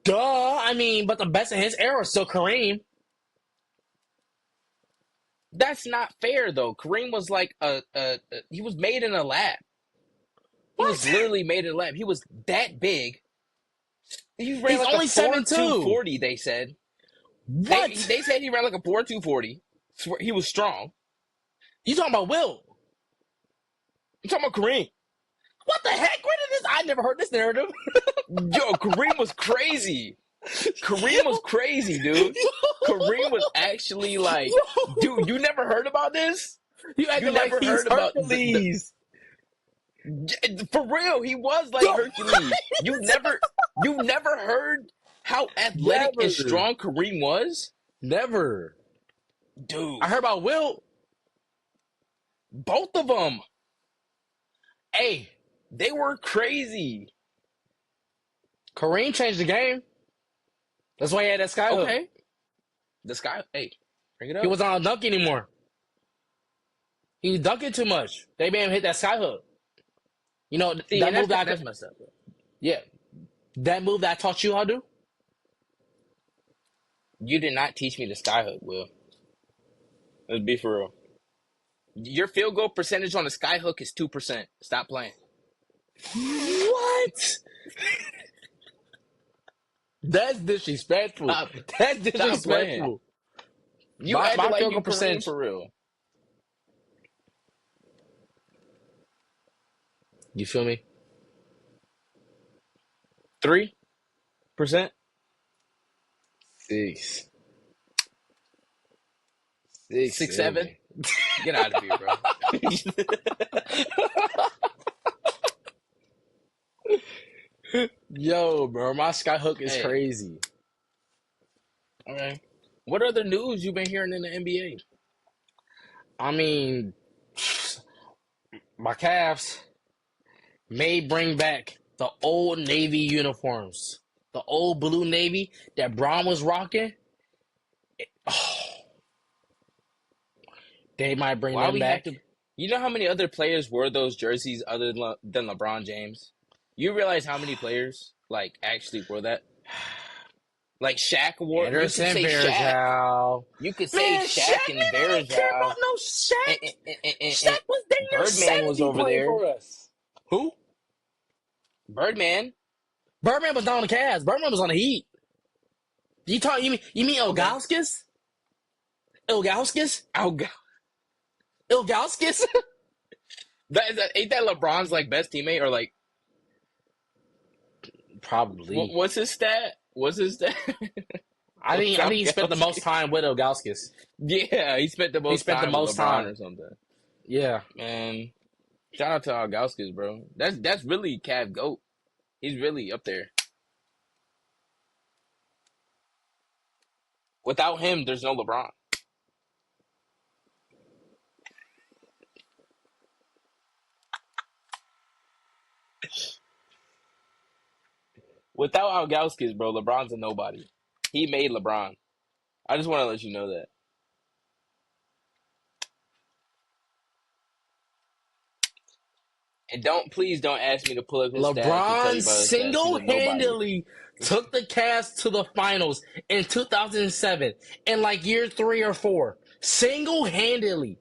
Duh. I mean, but the best in his era is still Kareem. That's not fair, though. Kareem was he was made in a lab. He was literally made in a lab. He was that big. He's only 7'2", 40, they said. What? They said he ran like a 4.240. He was strong. You talking about Wilt? You talking about Kareem? What the heck? Where did this? I never heard this narrative. Yo, Kareem was crazy. Kareem was crazy, dude. Kareem was actually dude, you never heard about this? You never heard about Hercules. For real, he was like Hercules. You never heard how athletic and strong Kareem was? Never. Dude. I heard about Wilt. Both of them. Hey. They were crazy. Kareem changed the game. That's why he had that sky hook. Okay. Hey, bring it up. He wasn't on dunk anymore. He was dunking too much. They made him hit that sky hook. You know, that move that's messed up. Yeah. That move that I taught you how to do? You did not teach me the sky hook, Will. Let's be for real. Your field goal percentage on the sky hook is 2%. Stop playing. What? That's disrespectful. That's disrespectful. You acted like you percentage for real. You feel me? 3%? 6. 6, 7? Get out of here, bro. Yo, bro, my skyhook is Hey, crazy. okay. What other news you been hearing in the NBA? I mean, my Cavs may bring back the old Navy uniforms. The old blue Navy that Braun was rocking. They might bring Why them we have back. to? You know how many other players wore those jerseys other than LeBron James? You realize how many players like actually wore that? Like Shaq wore. You could Anderson say Shaq. Varejao. You could say Man, Shaq Shaq, and man, I ain't care about Varejao. no And, Shaq. and Shaq was dang near Birdman was 70 over playing there. for us. Who? Birdman. Birdman was not on the Cavs. Birdman was on the Heat. You mean Okay. Ilgauskas? Ilgauskas? Oh God. Ilgauskas? Ain't that LeBron's like best teammate or like Probably. what's his stat? What's his stat? I think he spent the most time with Ilgauskas. Yeah, he spent the He most spent the time with most LeBron time. or something. Yeah. Man, shout out to Algauskas, bro. That's really Cav GOAT. He's really up there. Without him, there's no LeBron. Without Algauskas, bro, LeBron's a nobody. He made LeBron. I just want to let you know that. And please don't ask me to pull up his stats to tell LeBron you about his stats. He's a nobody. single-handedly took the Cavs to the finals in 2007 in like year 3 or 4. Single-handedly.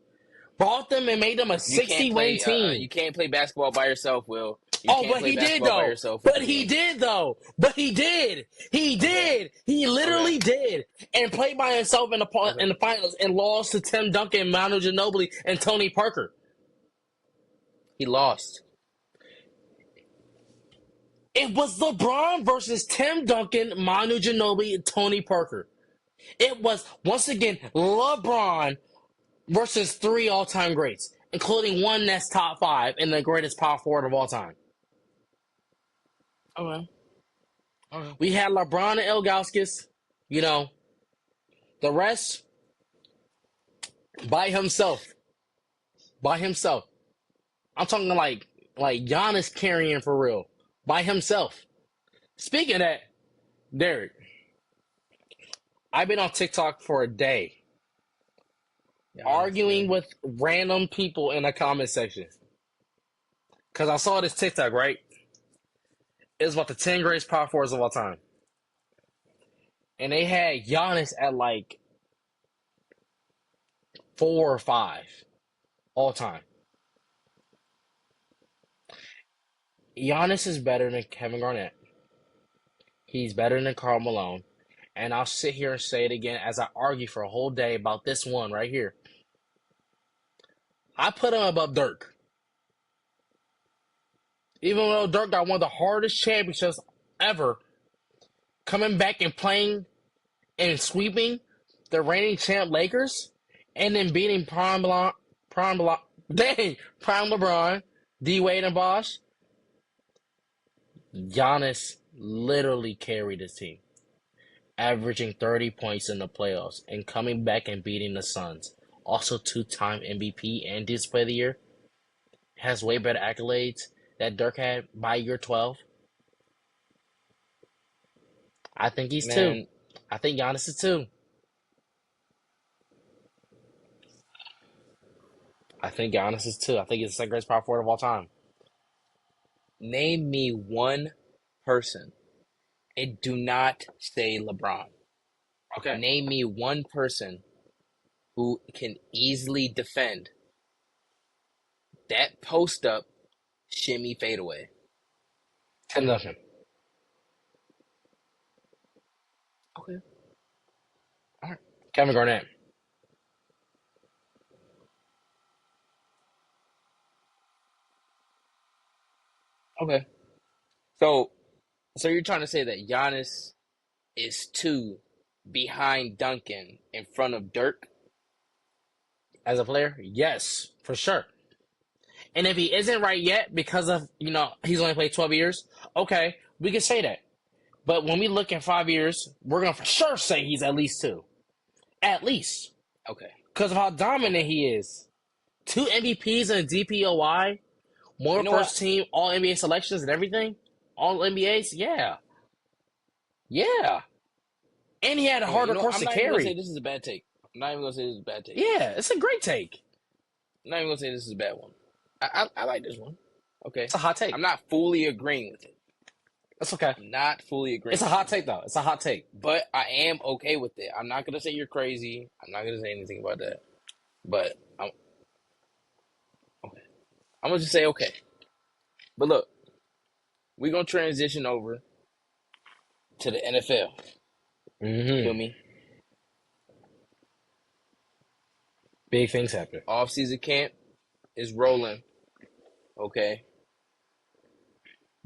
Brought them and made them a You can't 60-win play. team. You can't play basketball by yourself, Will. You Oh, can't but play he did basketball by though. yourself with the But he team. did though. But he did. He Okay. did. He literally Okay. did. And played by himself in Okay. the finals and lost to Tim Duncan, Manu Ginobili, and Tony Parker. He lost. It was LeBron versus Tim Duncan, Manu Ginobili, and Tony Parker. It was once again LeBron versus 3 all-time greats, including one that's top 5 and the greatest power forward of all time. Okay. Okay. We had LeBron and Ilgauskas. You know, the rest by himself. By himself. I'm talking like Giannis carrying for real. By himself. Speaking of that, Derek, I've been on TikTok for a day arguing with random people in the comment section. Because I saw this TikTok, right? It was about the 10 greatest power forwards of all time. And they had Giannis at like 4 or 5 all time. Giannis is better than Kevin Garnett. He's better than Karl Malone. And I'll sit here and say it again as I argue for a whole day about this one right here. I put him above Dirk. Even though Dirk got one of the hardest championships ever, coming back and playing and sweeping the reigning champ Lakers, and then beating Prime LeBron, D Wade and Bosh. Giannis literally carried his team, averaging 30 points in the playoffs and coming back and beating the Suns. Also 2-time MVP and Display of the Year. Has way better accolades that Dirk had by year 12. I think he's 2. I think Giannis is 2. I think Giannis is 2. I think he's the second greatest power forward of all time. Name me one person, and do not say LeBron. Okay. Name me one person who can easily defend that post up shimmy fadeaway. Tim Duncan. Okay. All right. Kevin Garnett. Okay. So you're trying to say that Giannis is 2 behind Duncan in front of Dirk? As a player, yes, for sure. And if he isn't right yet because of, he's only played 12 years, okay, We can say that. But when we look in 5 years, we're going to for sure say he's at least 2. At least. Okay. Because of how dominant he is. 2 MVPs and a DPOY. More first team, all NBA selections and everything. All NBAs. Yeah. Yeah. And he had a harder course to I'm not carry. even going to say this is a bad take. I'm not even going to say this is a bad take. Yeah, it's a great take. I'm not even going to say this is a bad one. I like this one. Okay. It's a hot take. I'm not fully agreeing with it. That's okay. I'm not fully agreeing. It's a hot take, though. It's a hot take. But I am okay with it. I'm not going to say you're crazy. I'm not going to say anything about that. But I'm okay. I'm going to just say okay. But look, we're going to transition over to the NFL. Feel me? Big things happen. Off-season camp is rolling. Okay.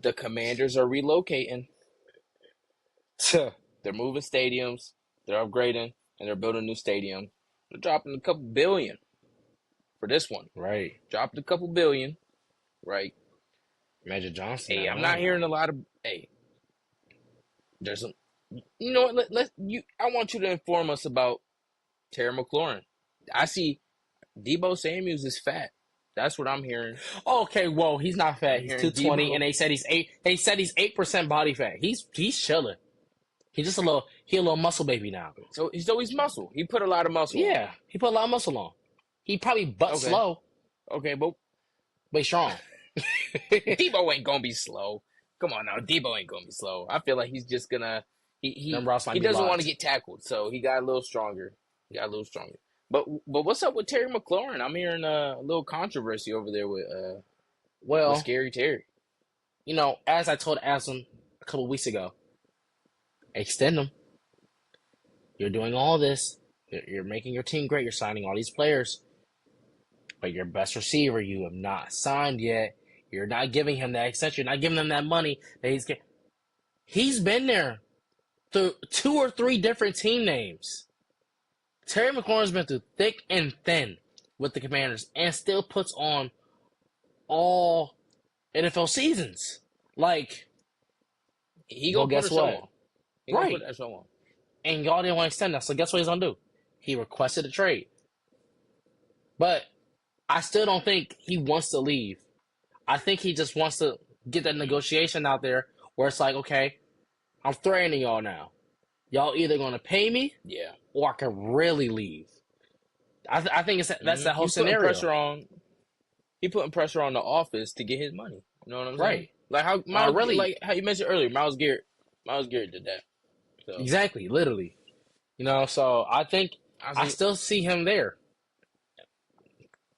The Commanders are relocating. They're moving stadiums. They're upgrading. And they're building a new stadium. They're dropping a couple billion for this one. Right. Dropped a couple billion. Right. Magic Johnson. Hey, I'm not hearing a lot of. Hey, there's some. You know what? I want you to inform us about Terry McLaurin. I see Debo Samuels is fat. That's what I'm hearing. Okay, well, he's not fat. He's 220, Debo. and they said he's 8. They said he's 8% body fat. He's chilling. He's just a little muscle baby now. So he's muscle. He put a lot of muscle. Yeah, on. he put a lot of muscle on. He probably slow. Okay, but he's strong. Debo ain't gonna be slow. Come on now, Debo ain't gonna be slow. I feel like he's just gonna. He doesn't want to get tackled, so he got a little stronger. But what's up with Terry McLaurin? I'm hearing a little controversy over there with Scary Terry. You know, as I told Aslan a couple weeks ago, extend him. You're doing all this. You're making your team great. You're signing all these players. But your best receiver, you have not signed yet. You're not giving him that extension. You're not giving him that money that he's getting. He's been there through 2 or 3 different team names. Terry McLaurin's been through thick and thin with the Commanders and still puts on all NFL seasons. Like, he gonna guess what? He gonna put that show on. And y'all didn't want to extend that, so guess what he's gonna do? He requested a trade. But I still don't think he wants to leave. I think he just wants to get that negotiation out there where it's like, okay, I'm threatening y'all now. Y'all either going to pay me, or I can really leave. I think that's that whole scenario. He putting pressure on the office to get his money. You know what I'm saying? Right. Like how you mentioned earlier, Myles Garrett did that. So. Exactly, literally. You know, so I think I still see him there.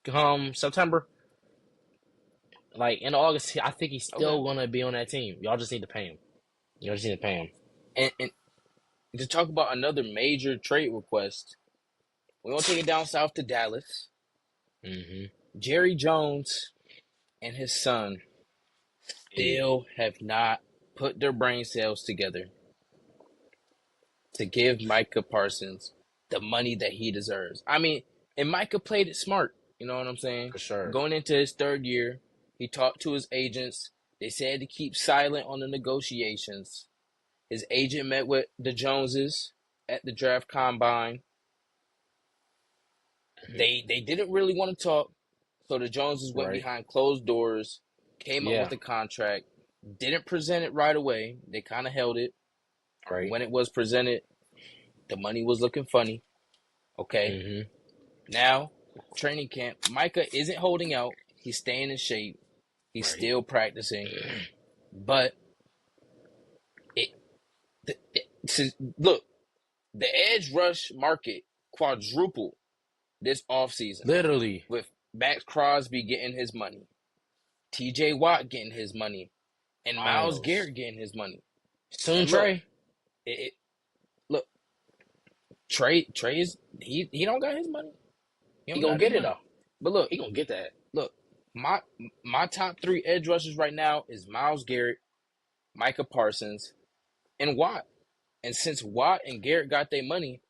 Come September, like in August, I think he's still gonna be on that team. Y'all just need to pay him. And to talk about another major trade request, we're gonna take it down south to Dallas. Mm-hmm. Jerry Jones and his son still have not put their brain cells together to give Micah Parsons the money that he deserves. I mean, and Micah played it smart. You know what I'm saying? For sure. Going into his 3rd year, he talked to his agents. They said to keep silent on the negotiations. His agent met with the Joneses at the draft combine. Mm-hmm. They didn't really want to talk, so the Joneses went behind closed doors, came up with a contract, didn't present it right away. They kind of held it. Right. When it was presented, the money was looking funny. Okay. Mm-hmm. Now, training camp, Micah isn't holding out. He's staying in shape. He's still practicing. But look, the edge rush market quadrupled this offseason. Literally. With Max Crosby getting his money, TJ Watt getting his money, and Myles Garrett getting his money. Soon Trey. Look, Trey is he don't got his money. He gonna get it though. But look, he gonna get that. Look, my top 3 edge rushers right now is Myles Garrett, Micah Parsons, and Watt. And since Watt and Garrett got their money,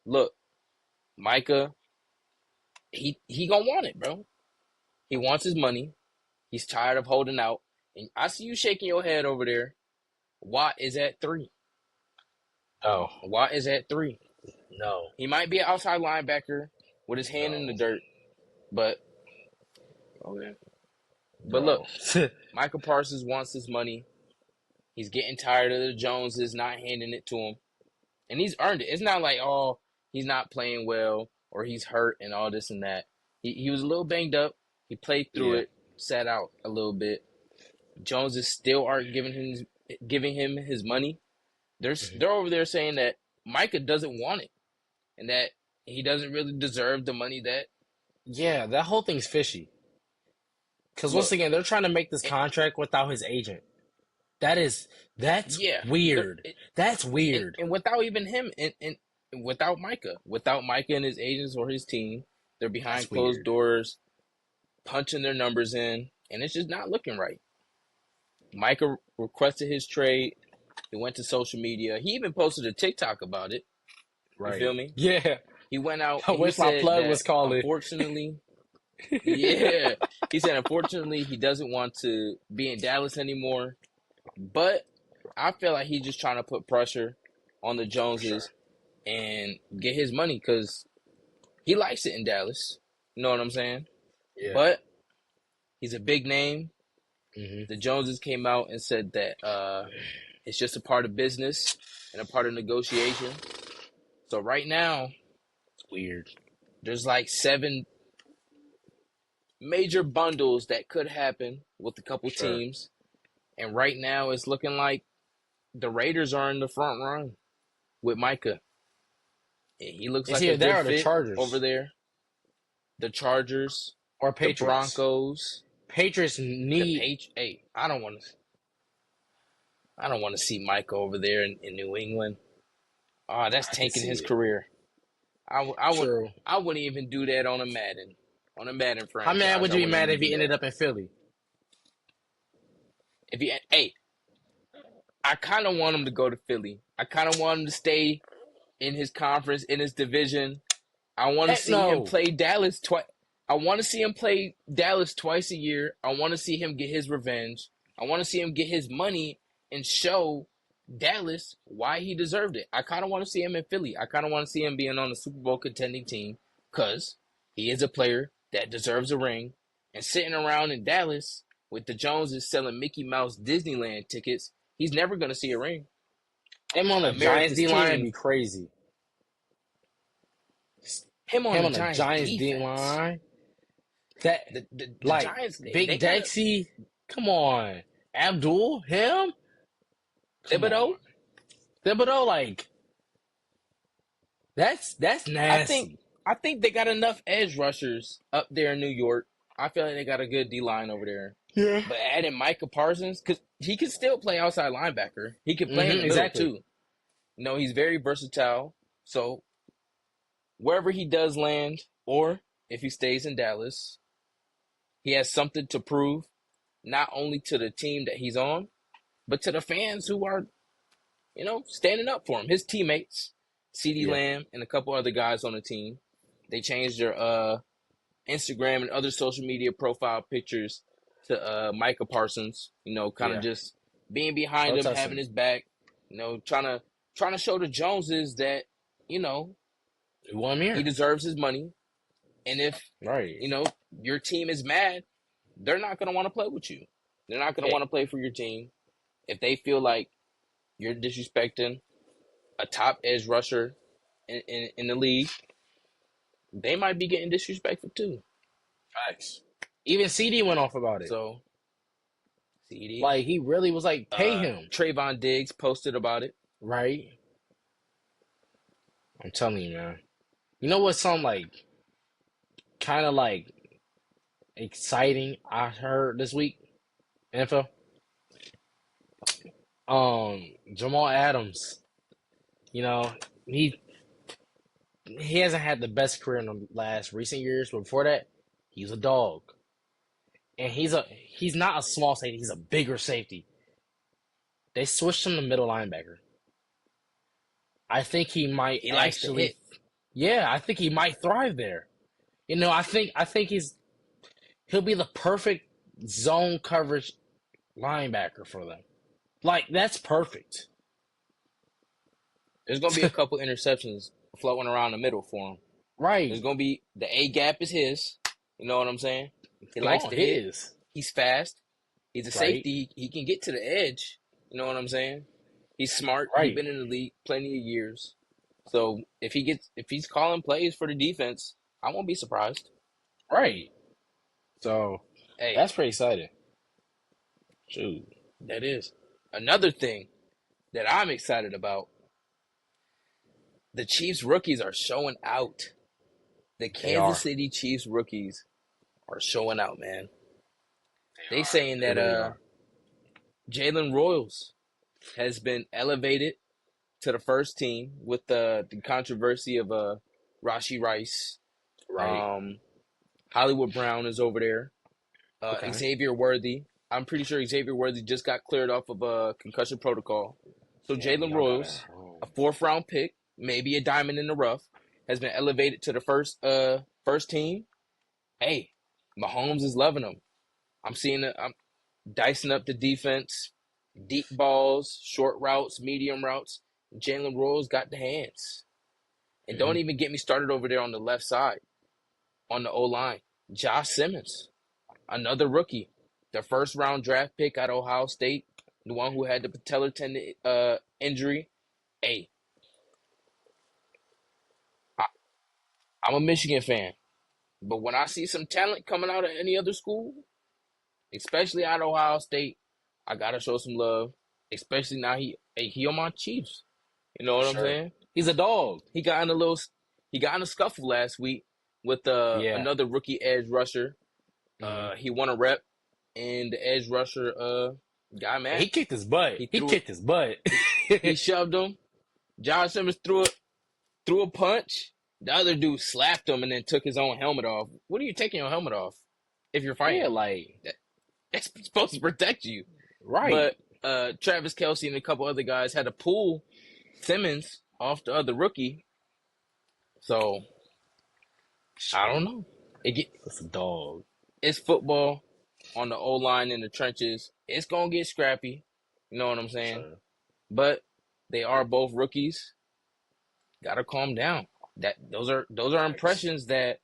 look, Micah, he gonna want it, bro. He wants his money. He's tired of holding out. And I see you shaking your head over there. Watt is at 3. Oh, Watt is at 3. no. He might be an outside linebacker with his hand in the dirt, but okay. But look, Bro. Michael Parsons wants his money. He's getting tired of the Joneses not handing it to him, and he's earned it. It's not like, oh, he's not playing well or he's hurt and all this and that. He was a little banged up. He played through it, sat out a little bit. Joneses still aren't giving him his money. They're over there saying that Micah doesn't want it and that he doesn't really deserve the money that. Yeah, that whole thing's fishy. Because once again, they're trying to make this contract without his agent. That's weird. That's weird. And without even him, and without Micah and his agents or his team, they're behind closed doors, punching their numbers in, and it's just not looking right. Micah requested his trade. He went to social media. He even posted a TikTok about it. Right. You feel me? Yeah. He went out. I wish my plug was calling. Unfortunately, yeah. He said, unfortunately, he doesn't want to be in Dallas anymore. But I feel like he's just trying to put pressure on the Joneses and get his money because he likes it in Dallas. You know what I'm saying? Yeah. But he's a big name. Mm-hmm. The Joneses came out and said that it's just a part of business and a part of negotiation. So right now, it's weird. There's like 7 major bundles that could happen with a couple teams. And right now, it's looking like the Raiders are in the front run with Micah. And he looks like a good fit over there. The Chargers or Patriots. The Broncos. Patriots need. I don't want to see Micah over there in New England. Oh, that's tanking his career. I wouldn't even do that on a Madden franchise. How mad would you be mad if he ended up in Philly? I kind of want him to go to Philly. I kind of want him to stay in his conference, in his division. I want to see him play Dallas twice. I want to see him play Dallas twice a year. I want to see him get his revenge. I want to see him get his money and show Dallas why he deserved it. I kind of want to see him in Philly. I kind of want to see him being on the Super Bowl contending team because he is a player that deserves a ring. And sitting around in Dallas with the Joneses selling Mickey Mouse Disneyland tickets, he's never going to see a ring. Him on the Giants D-line would be crazy. Him on the Giants D-line. The like Giants, Big Dexy. Come on. Abdul, him? Thibodeau, like that's nasty. I think they got enough edge rushers up there in New York. I feel like they got a good D-line over there. Yeah. But adding Micah Parsons, because he can still play outside linebacker. He can play in the middle too. You know, he's very versatile. So wherever he does land, or if he stays in Dallas, he has something to prove, not only to the team that he's on, but to the fans who are, you know, standing up for him. His teammates, CeeDee Lamb and a couple other guys on the team, they changed their Instagram and other social media profile pictures to Micah Parsons, you know, kind of just being behind him, having his back, you know, trying to show the Joneses that, you know, he deserves his money. And if, you know, your team is mad, they're not going to want to play with you. They're not going to want to play for your team. If they feel like you're disrespecting a top edge rusher in the league, they might be getting disrespectful too. Facts. Even CD went off about it. So, CD. Like, he really was like, pay him. Trayvon Diggs posted about it. Right? I'm telling you, man. You know what's something, like, kind of, like, exciting I heard this week? NFL? Jamal Adams. You know, he hasn't had the best career in the last recent years, but before that, he's a dog. And he's not a small safety, he's a bigger safety. They switched him to middle linebacker. I think he might actually I think he might thrive there. You know, I think he'll be the perfect zone coverage linebacker for them. Like, that's perfect. There's gonna be a couple interceptions floating around the middle for him. There's Right. gonna be the A gap is his. You know what I'm saying? He likes Oh, to hit. his. He's fast. He's a Right. safety. He can get to the edge. You know what I'm saying? He's smart. He's Right. been in the league plenty of years. So if he's calling plays for the defense, I won't be surprised. Right. So, Hey, that's pretty exciting. Shoot. that is another thing that I'm excited about. The Chiefs rookies are showing out. The They are. Kansas City Chiefs rookies are showing out, man. They They are. saying They that really are. Jalen Royals has been elevated to the first team with the controversy of Rashi Rice. Right. Hollywood Brown is over there. Okay. Xavier Worthy. I'm pretty sure Xavier Worthy just got cleared off of a concussion protocol. So Yeah, Jalen y'all got it. Royals, a fourth round pick, maybe a diamond in the rough, has been elevated to the first team. Hey, Mahomes is loving him. I'm dicing up the defense, deep balls, short routes, medium routes. Jalen Royals got the hands. And don't even get me started over there on the left side, on the O line. Josh Simmons, another rookie, the first round draft pick at Ohio State, the one who had the patellar tendon injury. Hey, I, I'm a Michigan fan, but when I see some talent coming out of any other school, especially out of Ohio State, I gotta show some love. Especially now he on my Chiefs. You know For what I'm sure. saying? He's a dog. He got in a scuffle last week with Yeah. another rookie edge rusher. hmm He won a rep, and the edge rusher got He mad. kicked his butt. He He threw it. kicked his butt. He shoved him. Josh Simmons threw a punch. The other dude slapped him and then took his own helmet off. What are you taking your helmet off if you're Yeah, fighting? like, That's supposed to protect you. right. But Travis Kelce and a couple other guys had to pull Simmons off the other rookie. So I don't know. It's a dog. It's football on the O line in the trenches. It's gonna get scrappy. You know what I'm For saying? sure. But they are both rookies. Gotta calm down. Those are Thanks. impressions that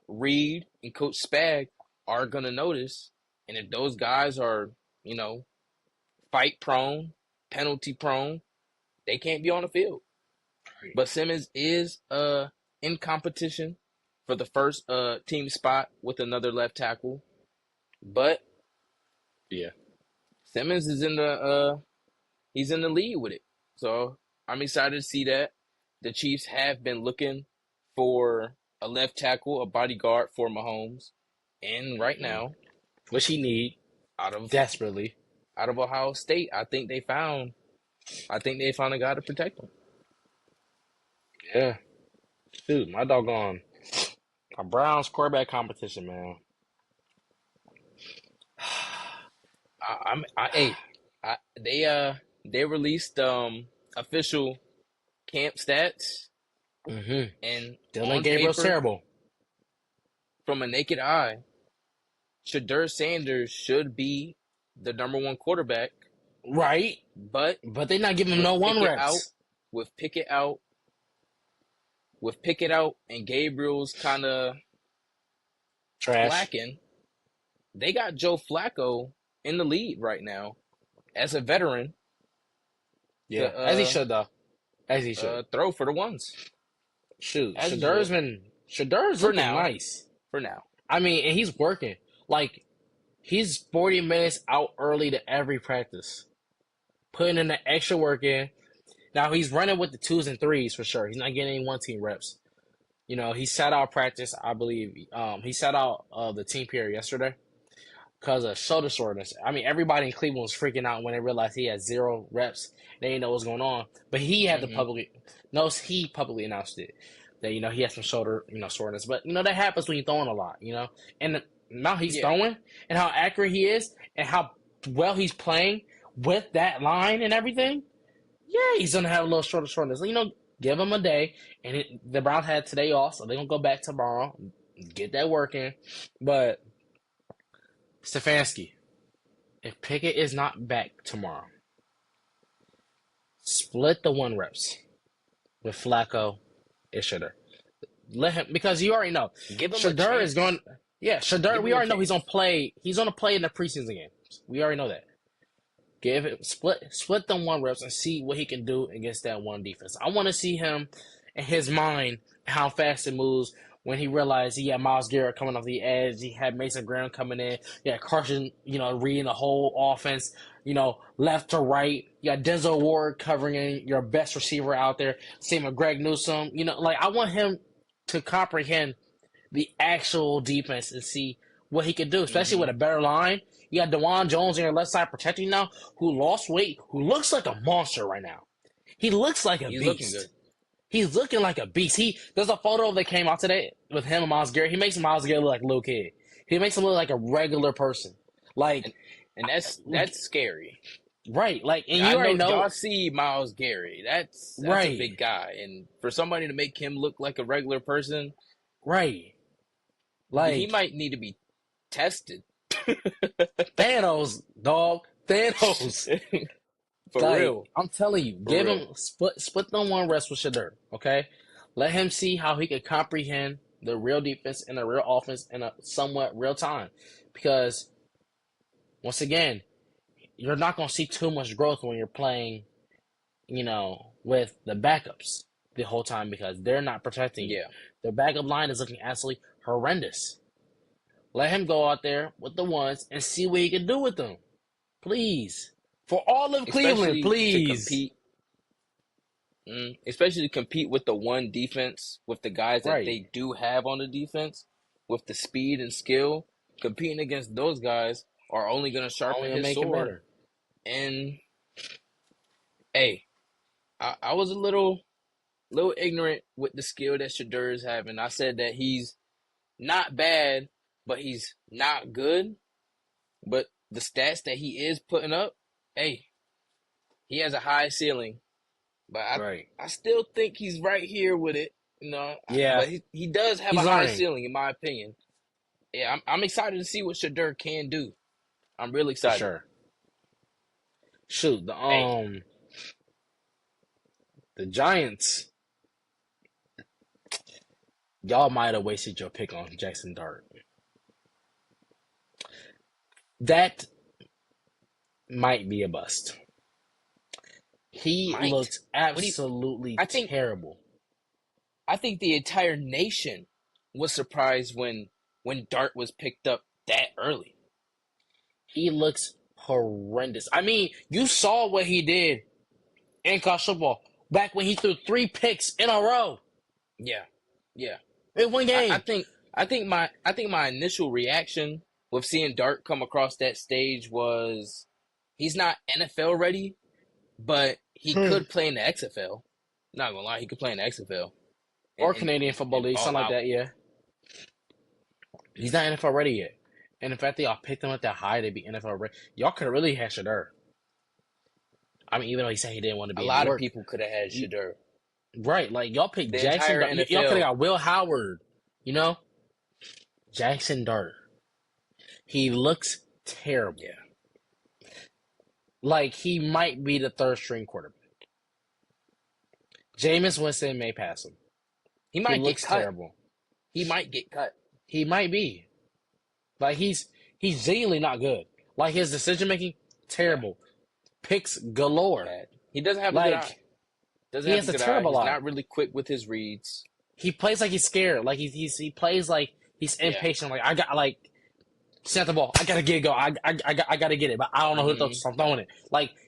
Reed and Coach Spag are gonna notice. And if those guys are, you know, fight prone, penalty prone, they can't be on the field. Right. But Simmons is in competition for the first team spot with another left tackle. But Yeah. Simmons is he's in the lead with it. So I'm excited to see that. The Chiefs have been looking for a left tackle, a bodyguard for Mahomes. And right hmm now, Which he need out of desperately. out of Ohio State, I think they found a guy to protect him. Yeah. Shoot, my doggone a Browns quarterback competition, man. Hey, they released official camp stats, and Dylan on Gabriel's paper, terrible. from a naked eye, Shadur Sanders should be the number one quarterback, Right. but But they not giving him with no one Pickett out, reps. with Pickett out, with Pickett out, and Gabriel's kind of Trash. slacking, they got Joe Flacco in the lead right now as a veteran Yeah. to As he should though. As he should. throw for the ones, Shoot. as he should, Shadur's for looking now. nice. For now. I mean, and he's working. Like, he's 40 minutes out early to every practice. Putting in the extra work in. Now he's running with the twos and threes for sure. He's not getting any one team reps. You know, he sat out practice, I believe. He sat out the team period yesterday because of shoulder soreness. I mean, everybody in Cleveland was freaking out when they realized he had 0 reps. They didn't know what was going on. But he had to Hmm. he publicly announced it. That, he had some shoulder, soreness. But, that happens when you're throwing a lot, And now he's Yeah. throwing and how accurate he is and how well he's playing with that line and everything. Yeah, he's going to have a little shoulder soreness. Give him a day. And the Browns had today off, so they're going to go back tomorrow, get that work in. But Stefanski, if Pickett is not back tomorrow, split the 1 reps with Flacco and Shedeur. Let him, because you already know Give him a Shedeur is going. chance. Yeah, Shedeur. Give We him a already know he's chance. gonna play. He's gonna play in the preseason games. We already know that. Give it split them 1 reps and see what he can do against that one defense. I want to see him in his mind how fast it moves when he realized he had Myles Garrett coming off the edge, he had Mason Graham coming in, he had Carson, reading the whole offense, left to right. You got Denzel Ward covering in your best receiver out there. Same with Greg Newsome. I want him to comprehend the actual defense and see what he can do, especially with a better line. You got DeJuan Jones on your left side protecting now, who lost weight, who looks like a monster right now. He looks like a He's beast. looking good. He's looking like a beast. There's a photo that came out today with him and Myles Garrett. He makes Myles Garrett look like a little kid. He makes him look like a regular person. And that's scary. Right. And you I already know. Y'all see Myles Garrett. That's right. a big guy. And for somebody to make him look like a regular person. Right. He might need to be tested. Thanos, dog. Thanos. For real. I'm telling you, give him split the 1 reps with Shedeur, okay? Let him see how he can comprehend the real defense and the real offense in a somewhat real time. Because once again, you're not gonna see too much growth when you're playing, with the backups the whole time because they're not protecting you. Yeah. The backup line is looking absolutely horrendous. Let him go out there with the ones and see what he can do with them. Please. For all of Cleveland, please. Especially to compete with the one defense, with the guys that they do have on the defense, with the speed and skill. Competing against those guys are only going to sharpen his sword. Better. And, hey, I was a little ignorant with the skill that Shedeur is having. I said that he's not bad, but he's not good. But the stats that he is putting up, hey, he has a high ceiling. But I still think he's right here with it. Yeah. But he does have a high ceiling, in my opinion. Yeah, I'm excited to see what Shedeur can do. I'm really excited. For sure. Shoot, the Giants, y'all might have wasted your pick on Jackson Dart. That might be a bust. He looks absolutely terrible. I think the entire nation was surprised when Dart was picked up that early. He looks horrendous. I mean, you saw what he did in college football back when he threw 3 picks in a row. Yeah. In one game. I think my initial reaction with seeing Dart come across that stage was he's not NFL ready, but he could play in the XFL. Not gonna lie, he could play in the XFL. Or Canadian Football League, something like that, yeah. He's not NFL ready yet. And in fact, y'all picked him up that high to be NFL ready. Y'all could have really had Shedeur. I mean, even though he said he didn't want to be a lot of people could have had Shedeur. Right, y'all picked Jackson Dart. Y'all could have got Will Howard, Jackson Dart. He looks terrible. Yeah. He might be the 3rd-string quarterback. Jameis Winston may pass him. He might get cut. Terrible. He might get cut. He might be. He's genuinely not good. His decision making, terrible. Picks galore. Bad. He doesn't have a good eye. He has a terrible eye. He's not really quick with his reads. He plays like he's scared. He plays like he's impatient. I got snap the ball. I gotta get it. Go. I gotta get it, but I don't know who to throw, so I'm throwing it.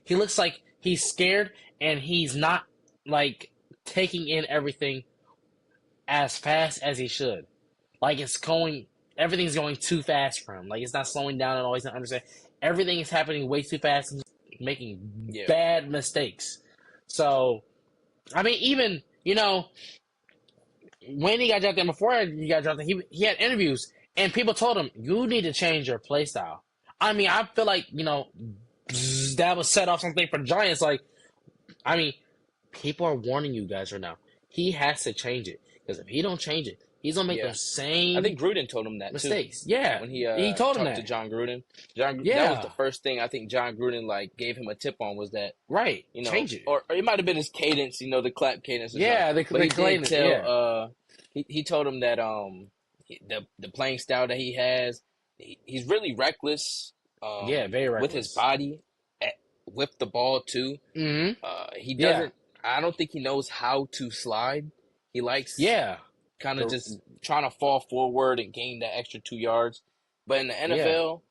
He looks like he's scared and he's not taking in everything as fast as he should. Everything's going too fast for him. It's not slowing down at all. He's not understanding. Everything is happening way too fast and making bad mistakes. So, I mean, even, when he got drafted, before he got drafted, he had interviews, and people told him, you need to change your play style. I mean, I feel like, that was set off something for Giants. People are warning you guys right now. He has to change it. Because if he don't change it, He's gonna make Yeah. those same I think Gruden told him that too mistakes. Yeah, when he he told him talked to that. John Gruden. That was the Yeah, first thing I think John Gruden like gave him a tip on was that right. Change it. or it might have been his cadence, the clap cadence or something. Yeah, But he did claim it. tell Yeah, he told him that the playing style that he has, he's really reckless yeah, very with his reckless. body with the ball too. Mm-hmm. He Yeah, doesn't. I don't think he knows how to slide. He likes yeah, kind of the just trying to fall forward and gain that extra 2 yards. But in the yeah. NFL,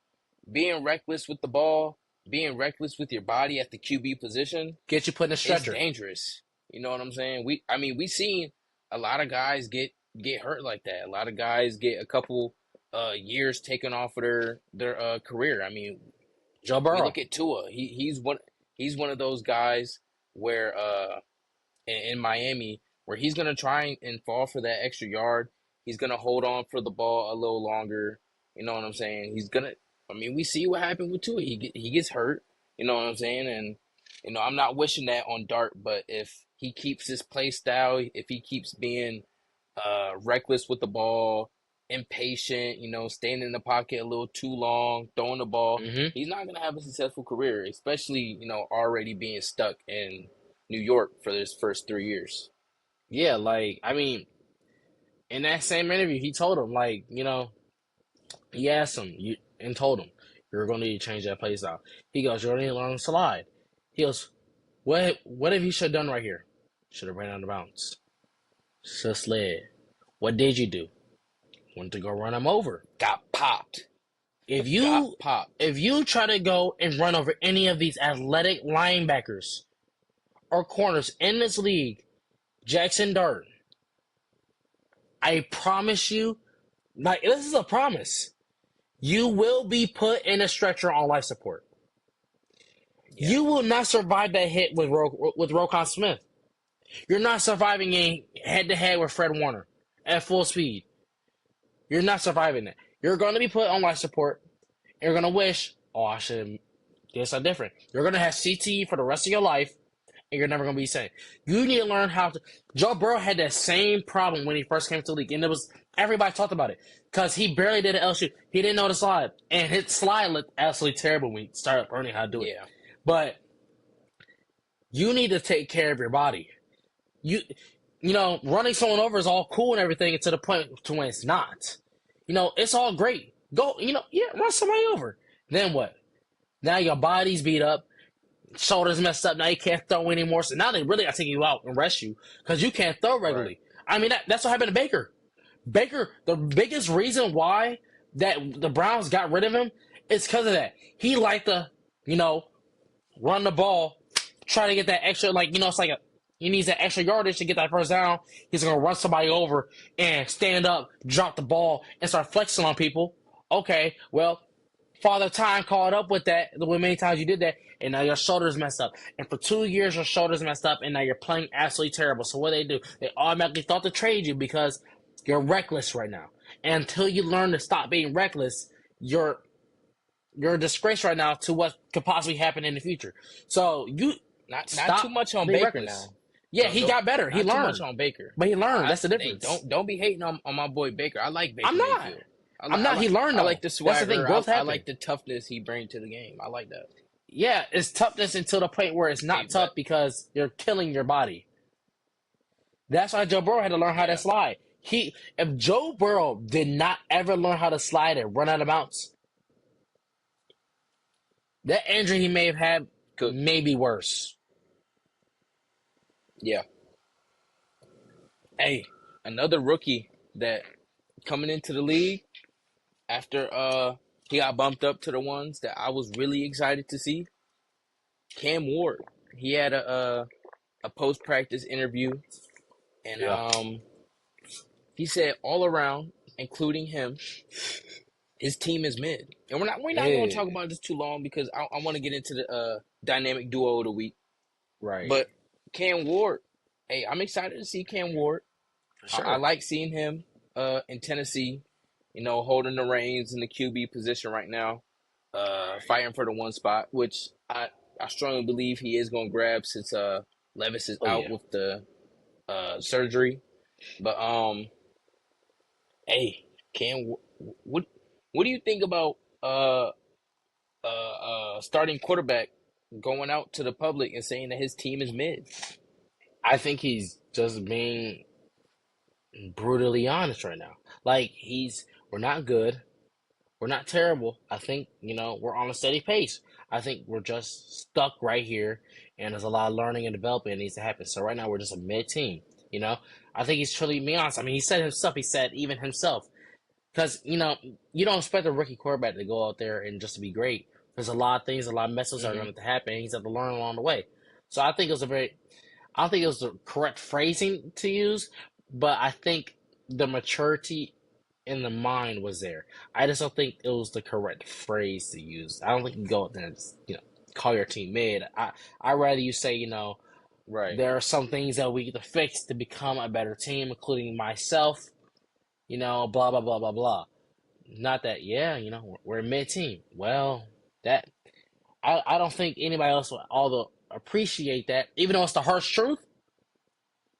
being reckless with the ball, being reckless with your body at the QB position, Get you put in a it's stretcher. dangerous. You know what I'm saying? We seen a lot of guys get hurt like that. A lot of guys get a couple years taken off of their career. I mean, Joe we Burrow. look at Tua. He's one of those guys where in Miami where he's gonna try and fall for that extra yard. He's gonna hold on for the ball a little longer. You know what I'm saying? He's gonna. I mean, we see what happened with Tua. He gets hurt. You know what I'm saying? And I'm not wishing that on Dart, but if he keeps his play style, if he keeps being reckless with the ball, impatient, staying in the pocket a little too long, throwing the ball, Mm-hmm. he's not gonna have a successful career, especially already being stuck in New York for his first 3 years. Yeah, like I mean, in that same interview, he told him he asked him and told him you're going to need to change that play style. He goes, you're going to need to learn to slide. He goes, what have you should have done right here? Should have ran out of bounds. Should have slid. What did you do? Went to go run him over. Got popped. If Got popped. you try to go and run over any of these athletic linebackers or corners in this league, Jackson Dart, I promise you, like this is a promise. You will be put in a stretcher on life support. Yeah. You will not survive that hit with Roquan Smith. You're not surviving a head-to-head with Fred Warner at full speed. You're not surviving that. You're going to be put on life support. And you're going to wish, oh, I should have did something different. You're going to have CTE for the rest of your life, and you're never going to be sane. You need to learn how to. Joe Burrow had that same problem when he first came to the league, and everybody talked about it because he barely did an LSU. He didn't know the slide, and his slide looked absolutely terrible when he started learning how to do it. Yeah. But you need to take care of your body. Running someone over is all cool and everything to the point to when it's not. It's all great. Go, run somebody over. Then what? Now your body's beat up, shoulders messed up. Now you can't throw anymore. So now they really got to take you out and rest you because you can't throw regularly. Right. I mean, that's what happened to Baker. Baker, the biggest reason why that the Browns got rid of him is because of that. He liked to, run the ball, try to get that extra, it's like he needs that extra yardage to get that first down. He's going to run somebody over and stand up, drop the ball, and start flexing on people. Okay, well, Father Time caught up with that the many times you did that, and now your shoulder's messed up. And for 2 years, your shoulder's messed up, and now you're playing absolutely terrible. So what do? They automatically thought to trade you because you're reckless right now. And until you learn to stop being reckless, you're a disgrace right now to what could possibly happen in the future. So you not too much on Baker reckless. Now. Yeah, he got better. He learned. Too much on Baker, but he learned. That's the difference. Hey, don't be hating on my boy Baker. I like Baker. I'm not. I'm not. He learned. I like the swagger. That's the thing. Growth I like the toughness he brings to the game. I like that. Yeah, it's toughness until the point where it's not tough because you're killing your body. That's why Joe Burrow had to learn how to slide. If Joe Burrow did not ever learn how to slide and run out of bounds, that injury he may have had may be worse. Yeah. Hey, another rookie that coming into the league after he got bumped up to the ones that I was really excited to see. Cam Ward. He had a post-practice interview, and he said all around, including him, his team is mid. And we're not going to talk about this too long because I want to get into the dynamic duo of the week. Right. But Cam Ward, hey, I'm excited to see Cam Ward. Sure. I like seeing him in Tennessee, holding the reins in the QB position right now, fighting for the one spot, which I strongly believe he is going to grab since Levis is out with the surgery. But Hey, Cam, what what do you think about starting quarterback going out to the public and saying that his team is mid? I think he's just being brutally honest right now. Like we're not good. We're not terrible. I think, we're on a steady pace. I think we're just stuck right here, and there's a lot of learning and development that needs to happen. So right now we're just a mid team. You know, I think he's truly being honest. I mean, he said himself. He said even himself, because you don't expect a rookie quarterback to go out there and just to be great. There's a lot of things, a lot of messes are Hmm. going to happen. He's had to learn along the way. So I don't think it was the correct phrasing to use, but I think the maturity in the mind was there. I just don't think it was the correct phrase to use. I don't think you can go out there and just, call your team mid. I rather you say, Right. there are some things that we get to fix to become a better team, including myself, blah blah blah blah blah. Not that, yeah, we're a mid team. Well, that I don't think anybody else will although appreciate that, even though it's the harsh truth.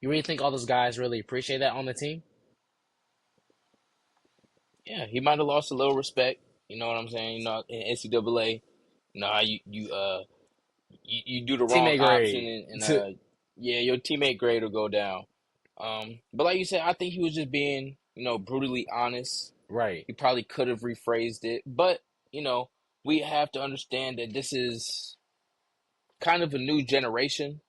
You really think all those guys really appreciate that on the team? Yeah, he might have lost a little respect. You know what I'm saying? In NCAA, how you do the wrong Teammate option grade. and yeah, your teammate grade will go down. But like you said, I think he was just being, brutally honest. Right. He probably could have rephrased it, but you know, we have to understand that this is kind of a new generation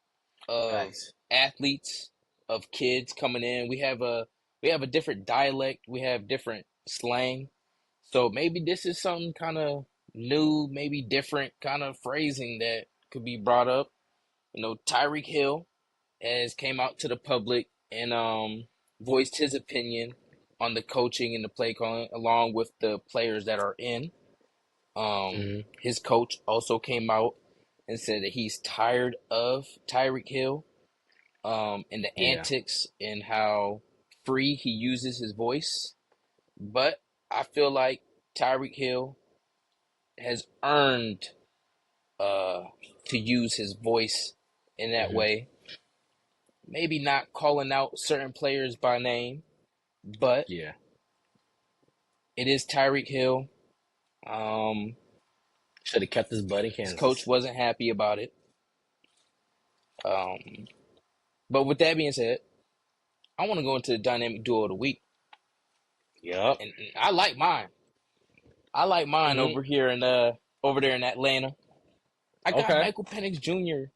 of Facts. athletes, of kids coming in. We have a different dialect, we have different slang. So maybe this is some kind of new, maybe different kind of phrasing that could be brought up. Tyreek Hill has came out to the public and voiced his opinion on the coaching and the play calling, along with the players that are in. Hmm. His coach also came out and said that he's tired of Tyreek Hill, and the Yeah. antics and how free he uses his voice. But I feel like Tyreek Hill has earned uh, to use his voice in that Hmm. way. Maybe not calling out certain players by name, but Yeah. it is Tyreek Hill. Um, Should have kept his butt in his coach Kansas. wasn't happy about it. Um, but with that being said, I want to go into the dynamic duo of the week, Yup. and I like mine. I like mine Hmm. over there in Atlanta. I got Okay. Michael Penix Jr.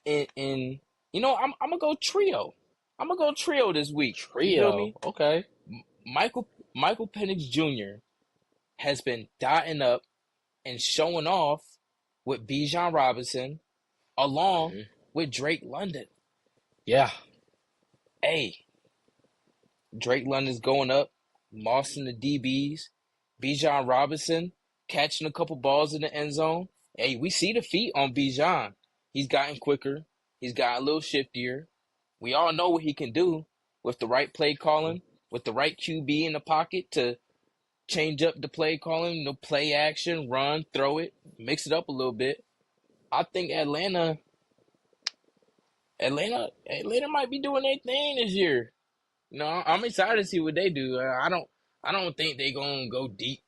in I'm gonna go trio. I'm gonna go trio this week. You feel Trio. me? Okay. Michael Penix Jr. has been dotting up and showing off with Bijan Robinson along Hmm. with Drake London. Yeah. Hey, Drake London's going up, mossing the DBs. Bijan Robinson catching a couple balls in the end zone. Hey, we see the feet on Bijan. He's gotten quicker. He's gotten a little shiftier. We all know what he can do with the right play calling, with the right QB in the pocket to change up the play calling, play action, run, throw it, mix it up a little bit. I think Atlanta might be doing their thing this year. I'm excited to see what they do. I don't think they gonna go deep.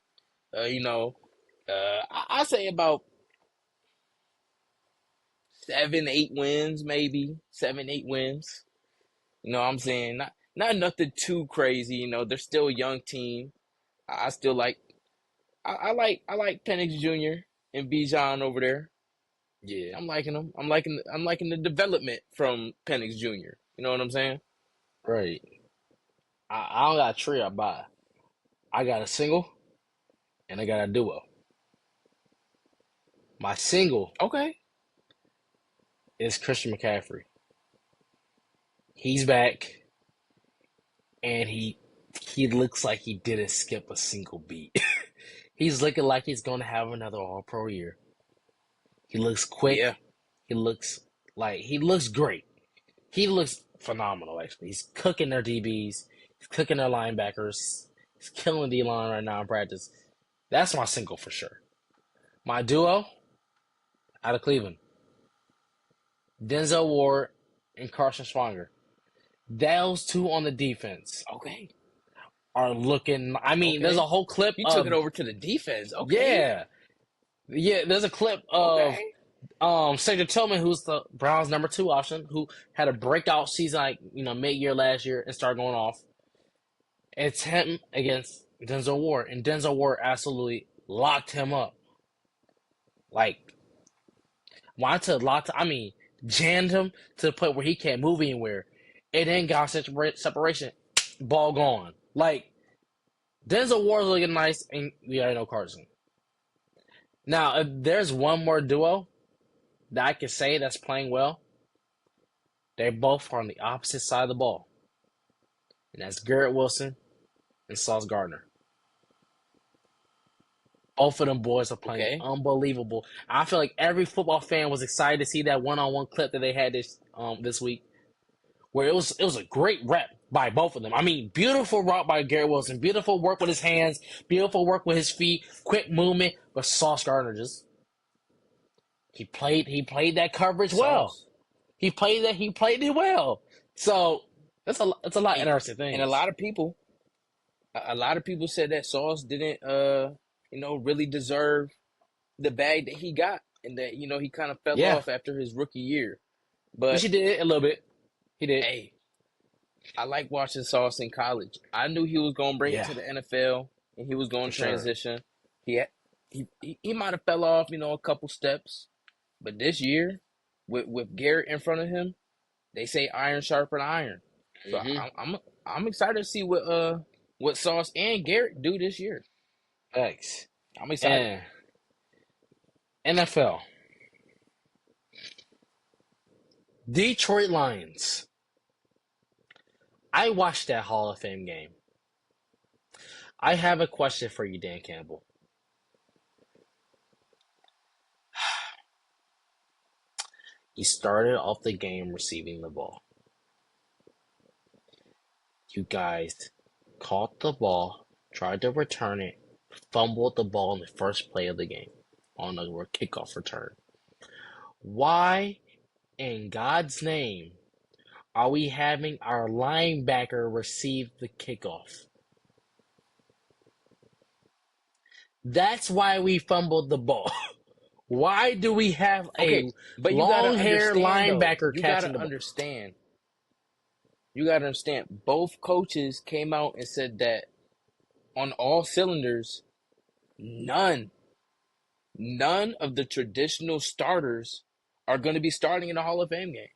I say about 7, 8 wins, maybe 7, 8 wins. What I'm saying, not nothing too crazy. They're still a young team. I still like I like Penix Jr. and Bijan over there. Yeah. I'm liking them. I'm liking the development from Penix Jr. You know what I'm saying? Right. I don't got a trio, but I got a single and I got a duo. My single Okay. is Christian McCaffrey. He's back and he looks like he didn't skip a single beat. He's looking like he's going to have another All Pro year. He looks Yeah. quick. He looks great. He looks phenomenal. Actually, he's cooking their DBs. He's cooking their linebackers. He's killing D line right now in practice. That's my single for sure. My duo out of Cleveland, Denzel Ward and Carson Swanger. Those two on the defense. Okay. are looking. I mean, there's a Okay. whole clip You took it of over to the defense. Okay. yeah, yeah. There's a clip of Okay. Cedric Tillman, who's the Browns' number 2 option, who had a breakout season like mid-year last year and started going off. It's him against Denzel Ward, and Denzel Ward absolutely locked him up. Like wanted locked. I mean, jammed him to the point where he can't move anywhere. And then got separation, ball gone. Like Denzel Ward's looking nice, and we already know Carson. Now, if there's one more duo that I can say that's playing well, they both are on the opposite side of the ball, and that's Garrett Wilson and Sauce Gardner. Both of them boys are playing Okay. unbelievable. I feel like every football fan was excited to see that one-on-one clip that they had this week, where it was a great rep by both of them. I mean, beautiful route by Garrett Wilson, beautiful work with his hands, beautiful work with his feet, quick movement. But Sauce Gardner just he played that coverage well. Sauce. He played it well. So it's a lot of interesting things. And a lot of people said that Sauce didn't really deserve the bag that he got, and that he kind of fell off after his rookie year. But he did a little bit. He did. Hey, I like watching Sauce in college. I knew he was going to bring it to the NFL, and he was going to transition. Sure. He might have fell off, a couple steps, but this year, with Garrett in front of him, they say iron sharpen iron. So I'm excited to see what Sauce and Garrett do this year. Thanks. I'm excited. And NFL. Detroit Lions. I watched that Hall of Fame game. I have a question for you, Dan Campbell. You started off the game receiving the ball. You guys caught the ball, tried to return it, fumbled the ball in the first play of the game on a kickoff return. Why, in God's name, are we having our linebacker receive the kickoff? That's why we fumbled the ball. Why do we have a long-haired linebacker catching the ball? You got to understand. Both coaches came out and said that on all cylinders, none of the traditional starters are going to be starting in the Hall of Fame game.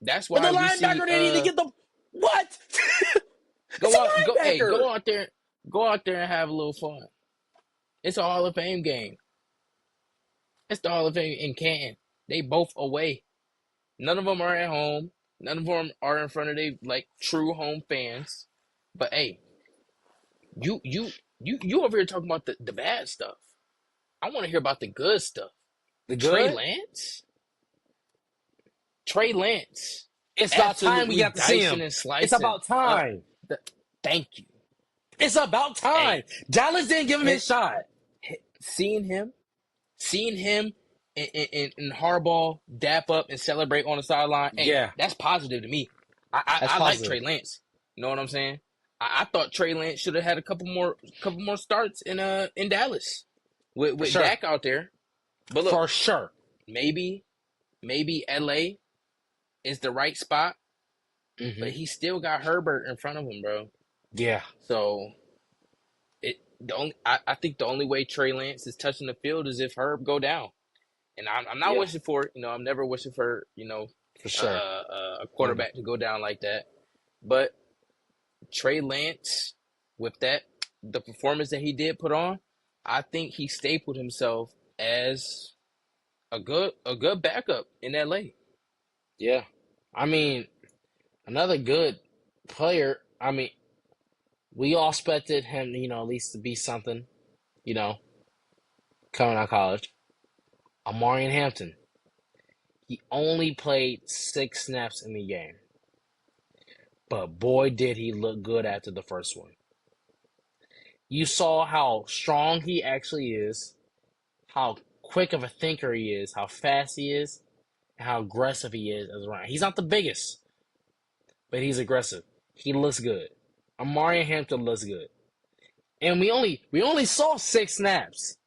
That's why the linebacker didn't even get the what? Go out there and have a little fun. It's a Hall of Fame game. It's the Hall of Fame in Canton. They both away. None of them are at home. None of them are in front of their true home fans. But hey, you over here talking about the bad stuff. I want to hear about the good stuff. The good? Trey Lance. It's about time we got to see him. It's about time. Thank you. It's about time. Hey, Dallas didn't give him his shot. Seeing him and Harbaugh dap up and celebrate on the sideline, that's positive to me. I like Trey Lance. You know what I'm saying? I thought Trey Lance should have had a couple more starts in Dallas with Dak out there. But look, for sure, maybe LA is the right spot, but he still got Herbert in front of him, bro. Yeah. So I think the only way Trey Lance is touching the field is if Herb go down, and I'm not wishing for it. I'm never wishing for for sure a quarterback to go down like that. But Trey Lance, with the performance that he did put on, I think he stapled himself as a good backup in LA. Yeah, I mean, another good player. I mean, we all expected him, at least to be something, coming out of college. Amarian Hampton. He only played 6 snaps in the game. But boy, did he look good after the first one. You saw how strong he actually is, how quick of a thinker he is, how fast he is, and how aggressive he is as a runner. He's not the biggest, but he's aggressive. He looks good. Amarian Hampton looks good. and we only saw 6 snaps.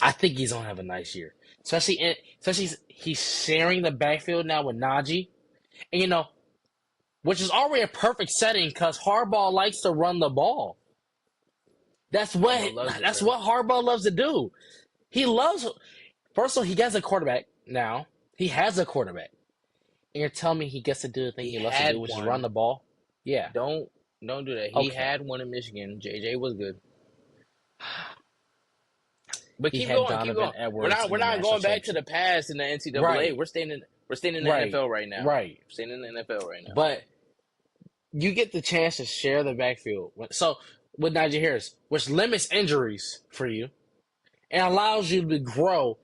I think he's gonna have a nice year, especially he's sharing the backfield now with Najee, and which is already a perfect setting because Harbaugh likes to run the ball. That's what Harbaugh loves to do. He loves. First of all, he has a quarterback now. He has a quarterback, and you're telling me he gets to do the thing he loves to do, which is run the ball. Yeah. Don't do that. He had one in Michigan. JJ was good. But keep going. We're not going back to the past in the NCAA. Right. We're staying in the NFL right now. Right. We're staying in the NFL right now. But you get the chance to share the backfield. So with Najee Harris, which limits injuries for you and allows you to grow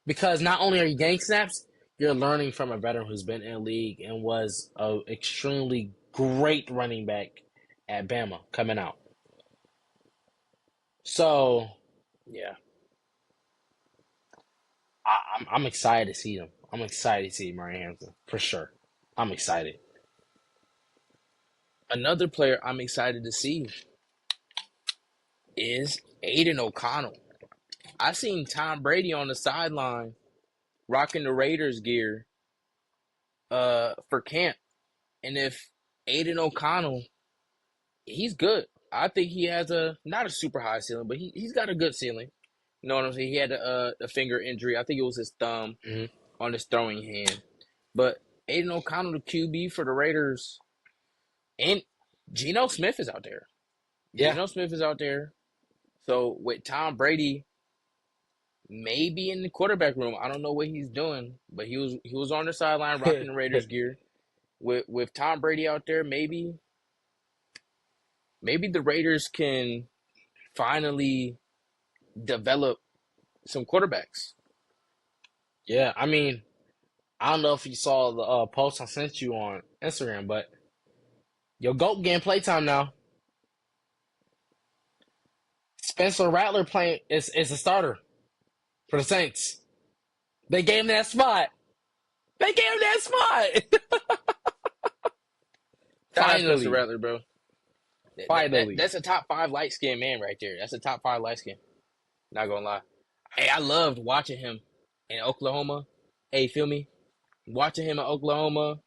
because not only are you getting snaps, you're learning from a veteran who's been in the league and was an extremely great running back at Bama coming out. So, yeah. I'm excited to see them. I'm excited to see Murray Hampton, for sure. I'm excited. Another player I'm excited to see is Aiden O'Connell. I seen Tom Brady on the sideline rocking the Raiders gear for camp. And if Aiden O'Connell, he's good. I think he has not a super high ceiling, but he's got a good ceiling. You know what I'm saying? He had a finger injury. I think it was his thumb on his throwing hand. But Aiden O'Connell, the QB for the Raiders, and Geno Smith is out there. Yeah. Geno Smith is out there. So with Tom Brady maybe in the quarterback room, I don't know what he's doing, but he was on the sideline rocking the Raiders gear. With Tom Brady out there, maybe the Raiders can finally develop some quarterbacks. Yeah, I mean, I don't know if you saw the post I sent you on Instagram, but your GOAT getting playtime now. Spencer Rattler is a starter for the Saints. They gave him that spot. Finally, Spencer Rattler, bro. Finally, that's a top 5 light skinned man right there. That's a top 5 light skin. Not gonna lie. Hey, I loved watching him in Oklahoma. Hey, feel me? Watching him in Oklahoma.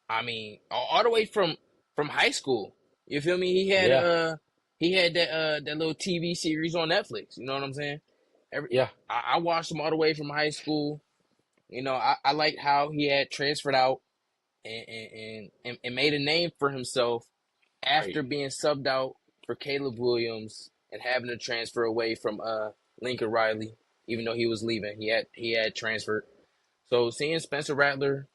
I mean, all the way from high school. You feel me? He had that little TV series on Netflix. You know what I'm saying? I watched him all the way from high school. You know, I liked how he had transferred out and made a name for himself after being subbed out for Caleb Williams and having to transfer away from Lincoln Riley, even though he was leaving. He had transferred. So seeing Spencer Rattler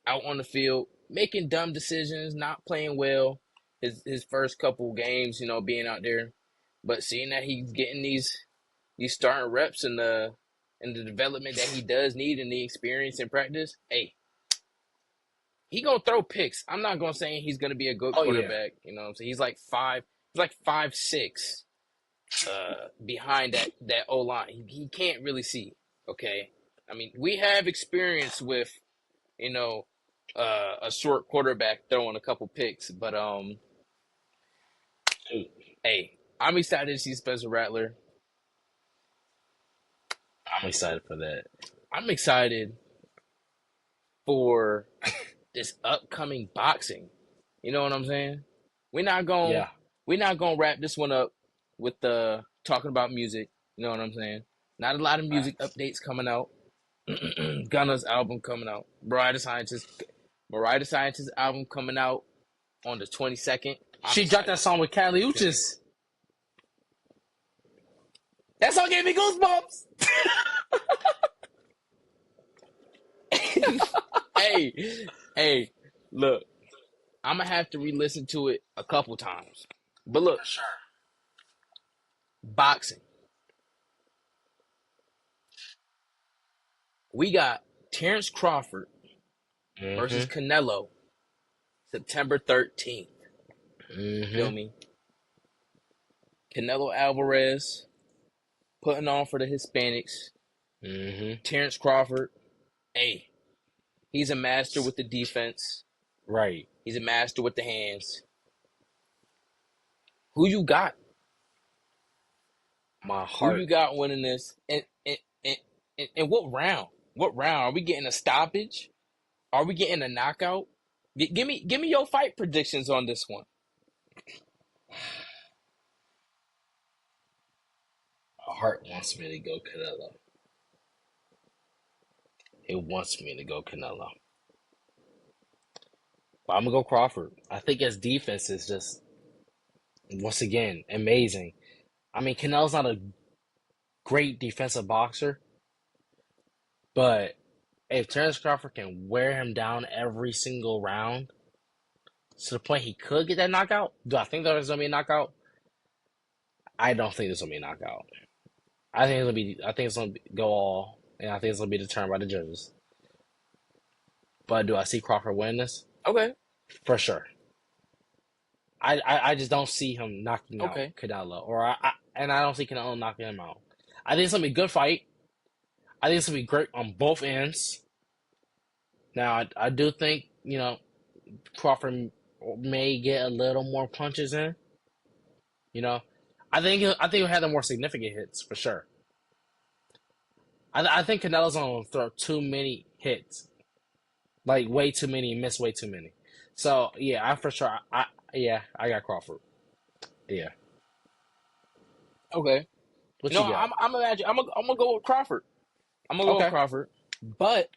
out on the field, making dumb decisions, not playing well his first couple games, being out there. But seeing that he's getting these starting reps and the development that he does need and the experience and practice, hey, he gonna throw picks. I'm not gonna say he's gonna be a good quarterback. You know what I'm saying? He's like 5'6", behind that O line. He can't really see. Okay, I mean, we have experience with a short quarterback throwing a couple picks, but hey, I'm excited to see Spencer Rattler. I'm excited for that. I'm excited for this upcoming boxing. You know what I'm saying? We're not gonna wrap this one up with talking about music. You know what I'm saying? Not a lot of music updates coming out. Gunna's album coming out. Mariah the Scientist album coming out on the 22nd. She dropped that song with Kali Uchis. That song gave me goosebumps. Hey, look, I'm gonna have to re-listen to it a couple times. But look, sure. Boxing. We got Terrence Crawford versus Canelo, September 13th. Feel me? Canelo Alvarez putting on for the Hispanics. Terrence Crawford, hey, he's a master with the defense. Right. He's a master with the hands. Who you got? My Who you heart. got winning this? And what round? What round? Are we getting a stoppage? Are we getting a knockout? Give me your fight predictions on this one. My heart wants me to go Canelo. It wants me to go Canelo. But I'm gonna go Crawford. I think his defense is just once again amazing. I mean, Canelo's not a great defensive boxer, but if Terence Crawford can wear him down every single round to the point he could get that knockout, do I think there's gonna be a knockout? I don't think there's gonna be a knockout. I think it's gonna go all, and I think it's gonna be determined by the judges. But do I see Crawford win this? Okay. For sure. I just don't see him knocking out Okay. Canelo, and I don't see Canelo knocking him out. I think it's gonna be a good fight. I think it's gonna be great on both ends. Now, I do think Crawford may get a little more punches in. I think he'll have the more significant hits for sure. I think Canelo's gonna throw too many hits, like way too many, miss way too many. So yeah, I for sure. I got Crawford. Yeah. Okay. What you got? I'm gonna go with Crawford. I'm gonna go with Okay. Crawford, but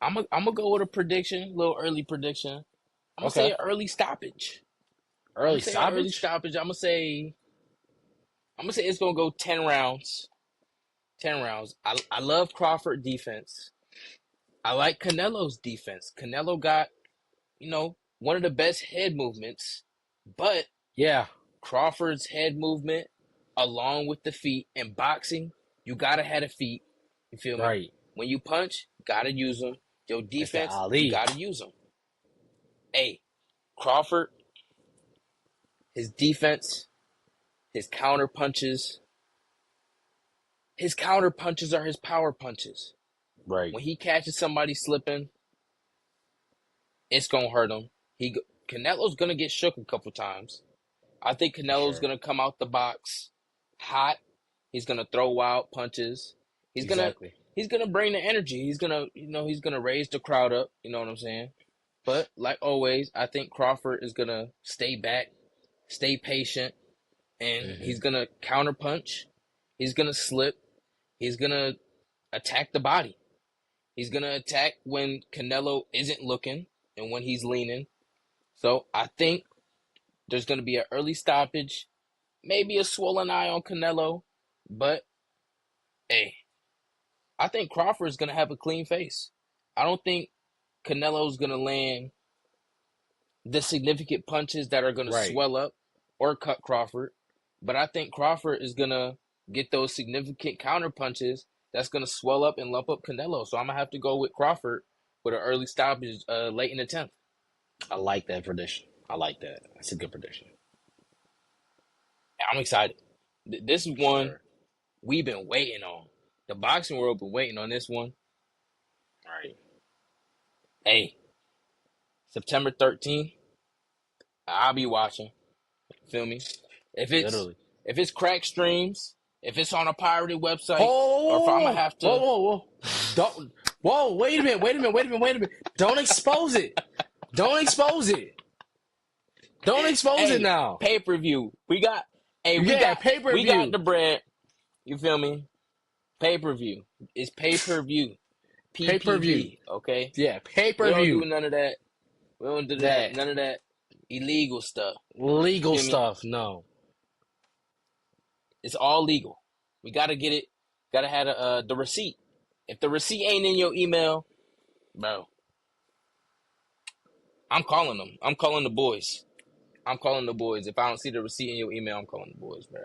I'm gonna go with a prediction, a little early prediction. I'm gonna say Okay. an early stoppage. Early stoppage. I'm gonna say it's gonna go 10 rounds. 10 rounds. I love Crawford defense. I like Canelo's defense. Canelo got, one of the best head movements, but Yeah. Crawford's head movement, along with the feet in boxing, you gotta have the feet. You feel me? Right. When you punch, gotta use them. Your It's the defense, you Ali. gotta use them. Hey, Crawford, his defense, his counter punches. His counter punches are his power punches. Right. When he catches somebody slipping, it's gonna hurt him. Canelo's gonna get shook a couple times. I think Canelo's Sure. gonna come out the box hot. He's gonna throw wild punches. Exactly. He's gonna bring the energy. He's gonna raise the crowd up. You know what I'm saying? But like always, I think Crawford is gonna stay back, stay patient, and he's gonna counter punch. He's gonna slip. He's gonna attack the body. He's gonna attack when Canelo isn't looking and when he's leaning. So I think there's gonna be an early stoppage, maybe a swollen eye on Canelo, but hey, I think Crawford's gonna have a clean face. I don't think Canelo's gonna land the significant punches that are gonna Right. swell up or cut Crawford, but I think Crawford is gonna get those significant counter punches that's gonna swell up and lump up Canelo. So I'm gonna have to go with Crawford with an early stoppage late in the 10th. I like that prediction. I like that. That's a good prediction. I'm excited. This is one Sure. we've been waiting on. The boxing world been waiting on this one. Right. Hey, September 13th, I'll be watching. Feel me? Literally. If it's crack streams, if it's on a pirated website, Oh, or if I'm gonna have to. Whoa. Don't. Whoa, wait a minute. Don't expose it. Don't expose it. Don't expose it now. Pay-per-view. We got pay-per-view. We got the bread. You feel me? Pay-per-view. It's pay-per-view. PPV, Pay-per-view. okay? Yeah, We pay-per-view. don't do none of that. We don't do that. None of that illegal stuff. Legal stuff, no. It's all legal. We gotta get it. Gotta have the receipt. If the receipt ain't in your email, bro, I'm calling them. I'm calling the boys. If I don't see the receipt in your email, I'm calling the boys, bro.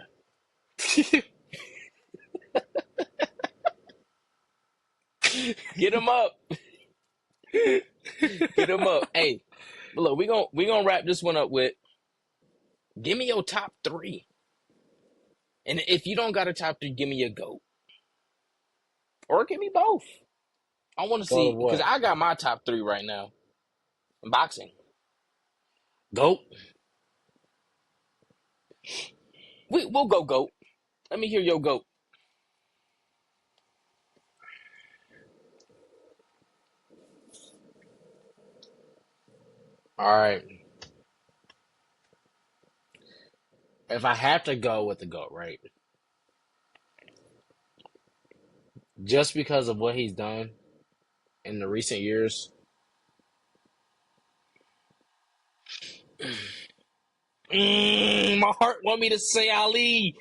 Get them up. Get them up. Hey, look, we gonna wrap this one up with. Give me your top 3. And if you don't got a top 3, give me your GOAT. Or give me both. I want to see, because I got my top 3 right now. in boxing. GOAT. We'll go GOAT. Let me hear your GOAT. All right. If I have to go with the GOAT, right? Just because of what he's done in the recent years, my heart want me to say Ali.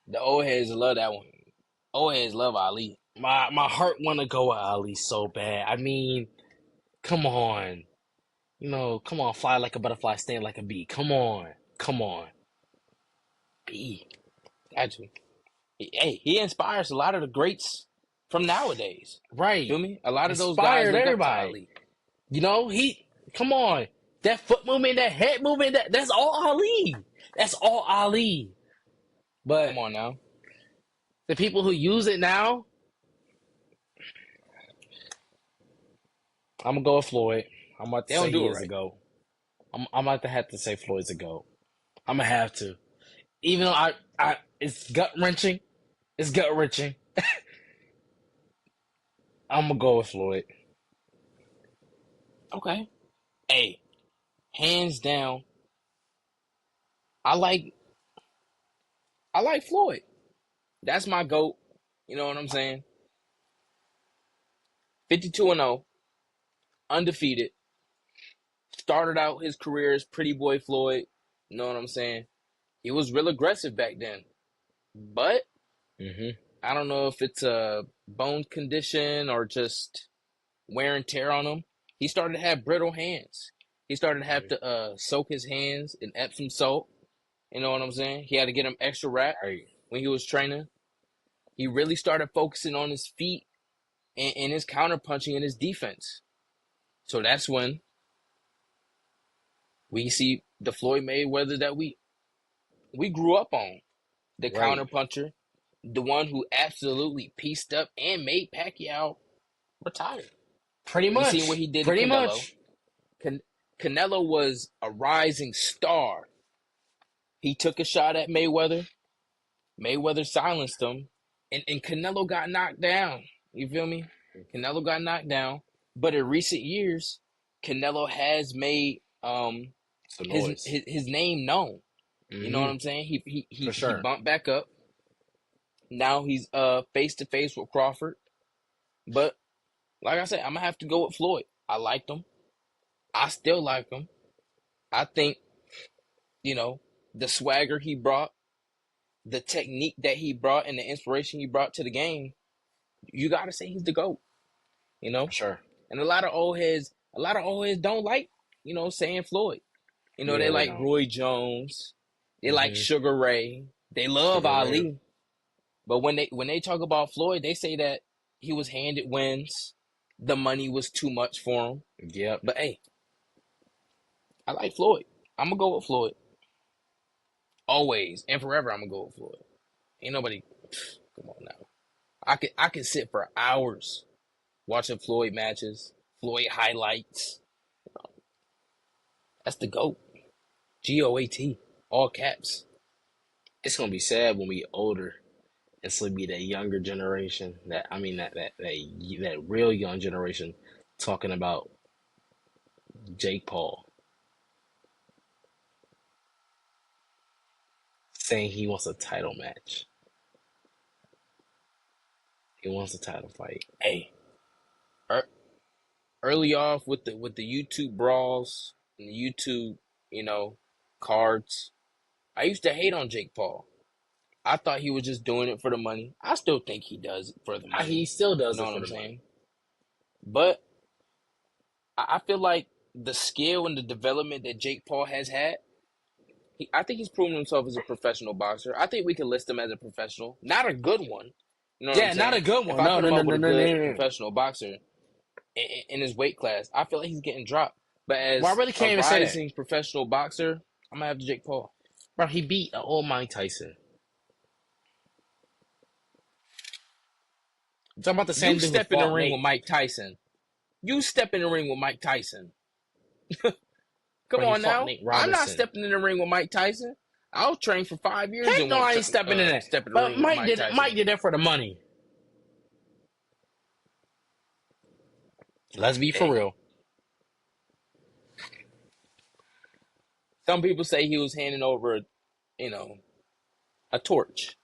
The old heads love that one. Old heads love Ali. My heart want to go with Ali so bad. I mean, come on. Come on, fly like a butterfly, stand like a bee. Come on. Come on. B. Got you. Hey, he inspires a lot of the greats from nowadays. Right. Feel me? A lot of those guys Inspired look up to everybody. Ali. Come on. That foot movement, that head movement, that's all Ali. That's all Ali. But Come on now. the people who use it now, I'm going to go with Floyd. I'm about to They don't say do he it is a right. GOAT. I'm about to have to say Floyd's a GOAT. I'm going to have to. Even though it's gut-wrenching. It's gut-wrenching. I'm going to go with Floyd. Okay. Hey, hands down, I like Floyd. That's my GOAT. You know what I'm saying? 52-0, undefeated. Started out his career as Pretty Boy Floyd. You know what I'm saying? He was real aggressive back then. But Mm-hmm. I don't know if it's a bone condition or just wear and tear on him. He started to have brittle hands. He started to have to soak his hands in Epsom salt. You know what I'm saying? He had to get him extra wrap when he was training. He really started focusing on his feet and his counterpunching and his defense. So that's when we see the Floyd Mayweather that we grew up on. The Right. counterpuncher, the one who absolutely pieced up and made Pacquiao retire. Pretty much. You seen what he did Pretty to Canelo. much. Canelo was a rising star. He took a shot at Mayweather. Mayweather silenced him. And Canelo got knocked down. You feel me? Canelo got knocked down. But in recent years, Canelo has made his name known. Mm-hmm. You know what I'm saying? He sure. bumped back up. Now he's face to face with Crawford. But like I said, I'm gonna have to go with Floyd. I liked him. I still like him. I think, the swagger he brought, the technique that he brought, and the inspiration he brought to the game, you gotta say he's the GOAT. Sure. And a lot of old heads don't like, saying Floyd. They like Roy Jones. They like Sugar Ray. They love Ali. But when they talk about Floyd, they say that he was handed wins. The money was too much for him. Yep. But hey, I like Floyd. I'm gonna go with Floyd. Always and forever, I'm gonna go with Floyd. Ain't nobody. Come on now. I could sit for hours watching Floyd matches, Floyd highlights. That's the GOAT. GOAT. All caps. It's gonna be sad when we older. It's gonna be that younger generation. That real young generation talking about Jake Paul, saying he wants a title match. He wants a title fight. Hey, early off with the YouTube brawls and the YouTube, cards, I used to hate on Jake Paul. I thought he was just doing it for the money. I still think he does it for the money. He still does You know it for what the I'm money. saying? But I feel like the skill and the development that Jake Paul has had, I think he's proven himself as a professional boxer. I think we can list him as a professional, not a good one. You know what I'm saying? Not a good one. If I put him up with a good professional boxer in his weight class, I feel like he's getting dropped. But as I really can't a even say that. rising professional boxer, I'm gonna have Jake Paul. Bro, he beat an old Mike Tyson. I'm talking about the same You dude step in the ring Nate. with Mike Tyson. You step in the ring with Mike Tyson. Come When he on fought now. Nate I'm not Robinson. stepping in the ring with Mike Tyson. I'll train for 5 years Heck and no, won't I ain't stepping in that. step in the But ring with Mike Tyson. Mike did that for the money. Let's be for real. Some people say he was handing over, a torch.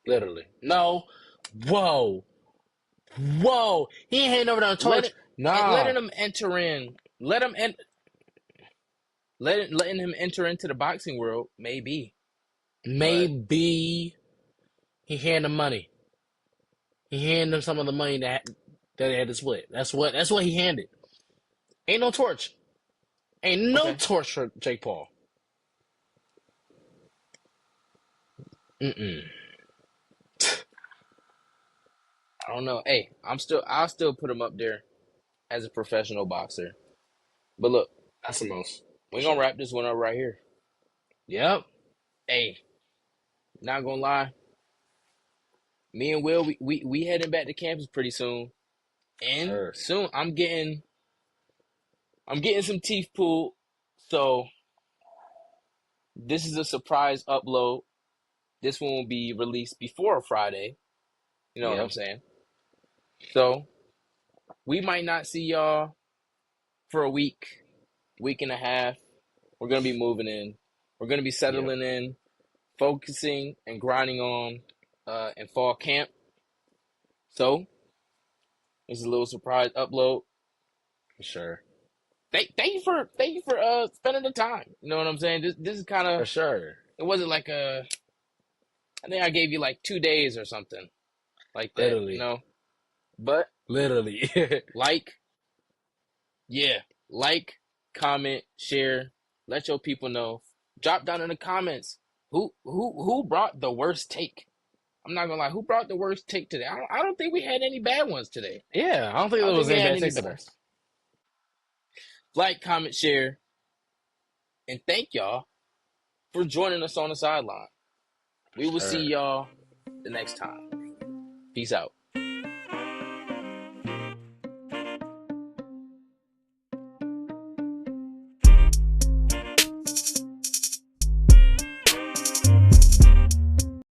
Literally. No. Whoa. He ain't handing over the torch. Letting him enter in. Letting him enter into the boxing world, maybe. Maybe he handed him money. He handed him some of the money that they had to split. That's what he handed. Ain't no torch. Ain't no torch for Jake Paul. I don't know. Hey, I'll still put him up there as a professional boxer. But look, That's the most. we're gonna wrap this one up right here. Yep. Hey, not gonna lie. Me and Will, we heading back to campus pretty soon. And soon I'm getting some teeth pulled. So this is a surprise upload. This one will be released before Friday. You know what I'm saying? So we might not see y'all for a week and a half. We're gonna be moving in. We're gonna be settling in, focusing and grinding on in fall camp. So it's a little surprise upload. For sure. Thank you for spending the time. You know what I'm saying? This is kind of For sure. It wasn't like I think I gave you like 2 days or something like that. Literally. But literally. like, comment, share, let your people know. Drop down in the comments who brought the worst take. I'm not gonna lie. Who brought the worst take today? I don't think we had any bad ones today. Yeah, I don't think there was any bad takes today. Like, comment, share, and thank y'all for joining us on the sideline. We will see y'all the next time. Peace out.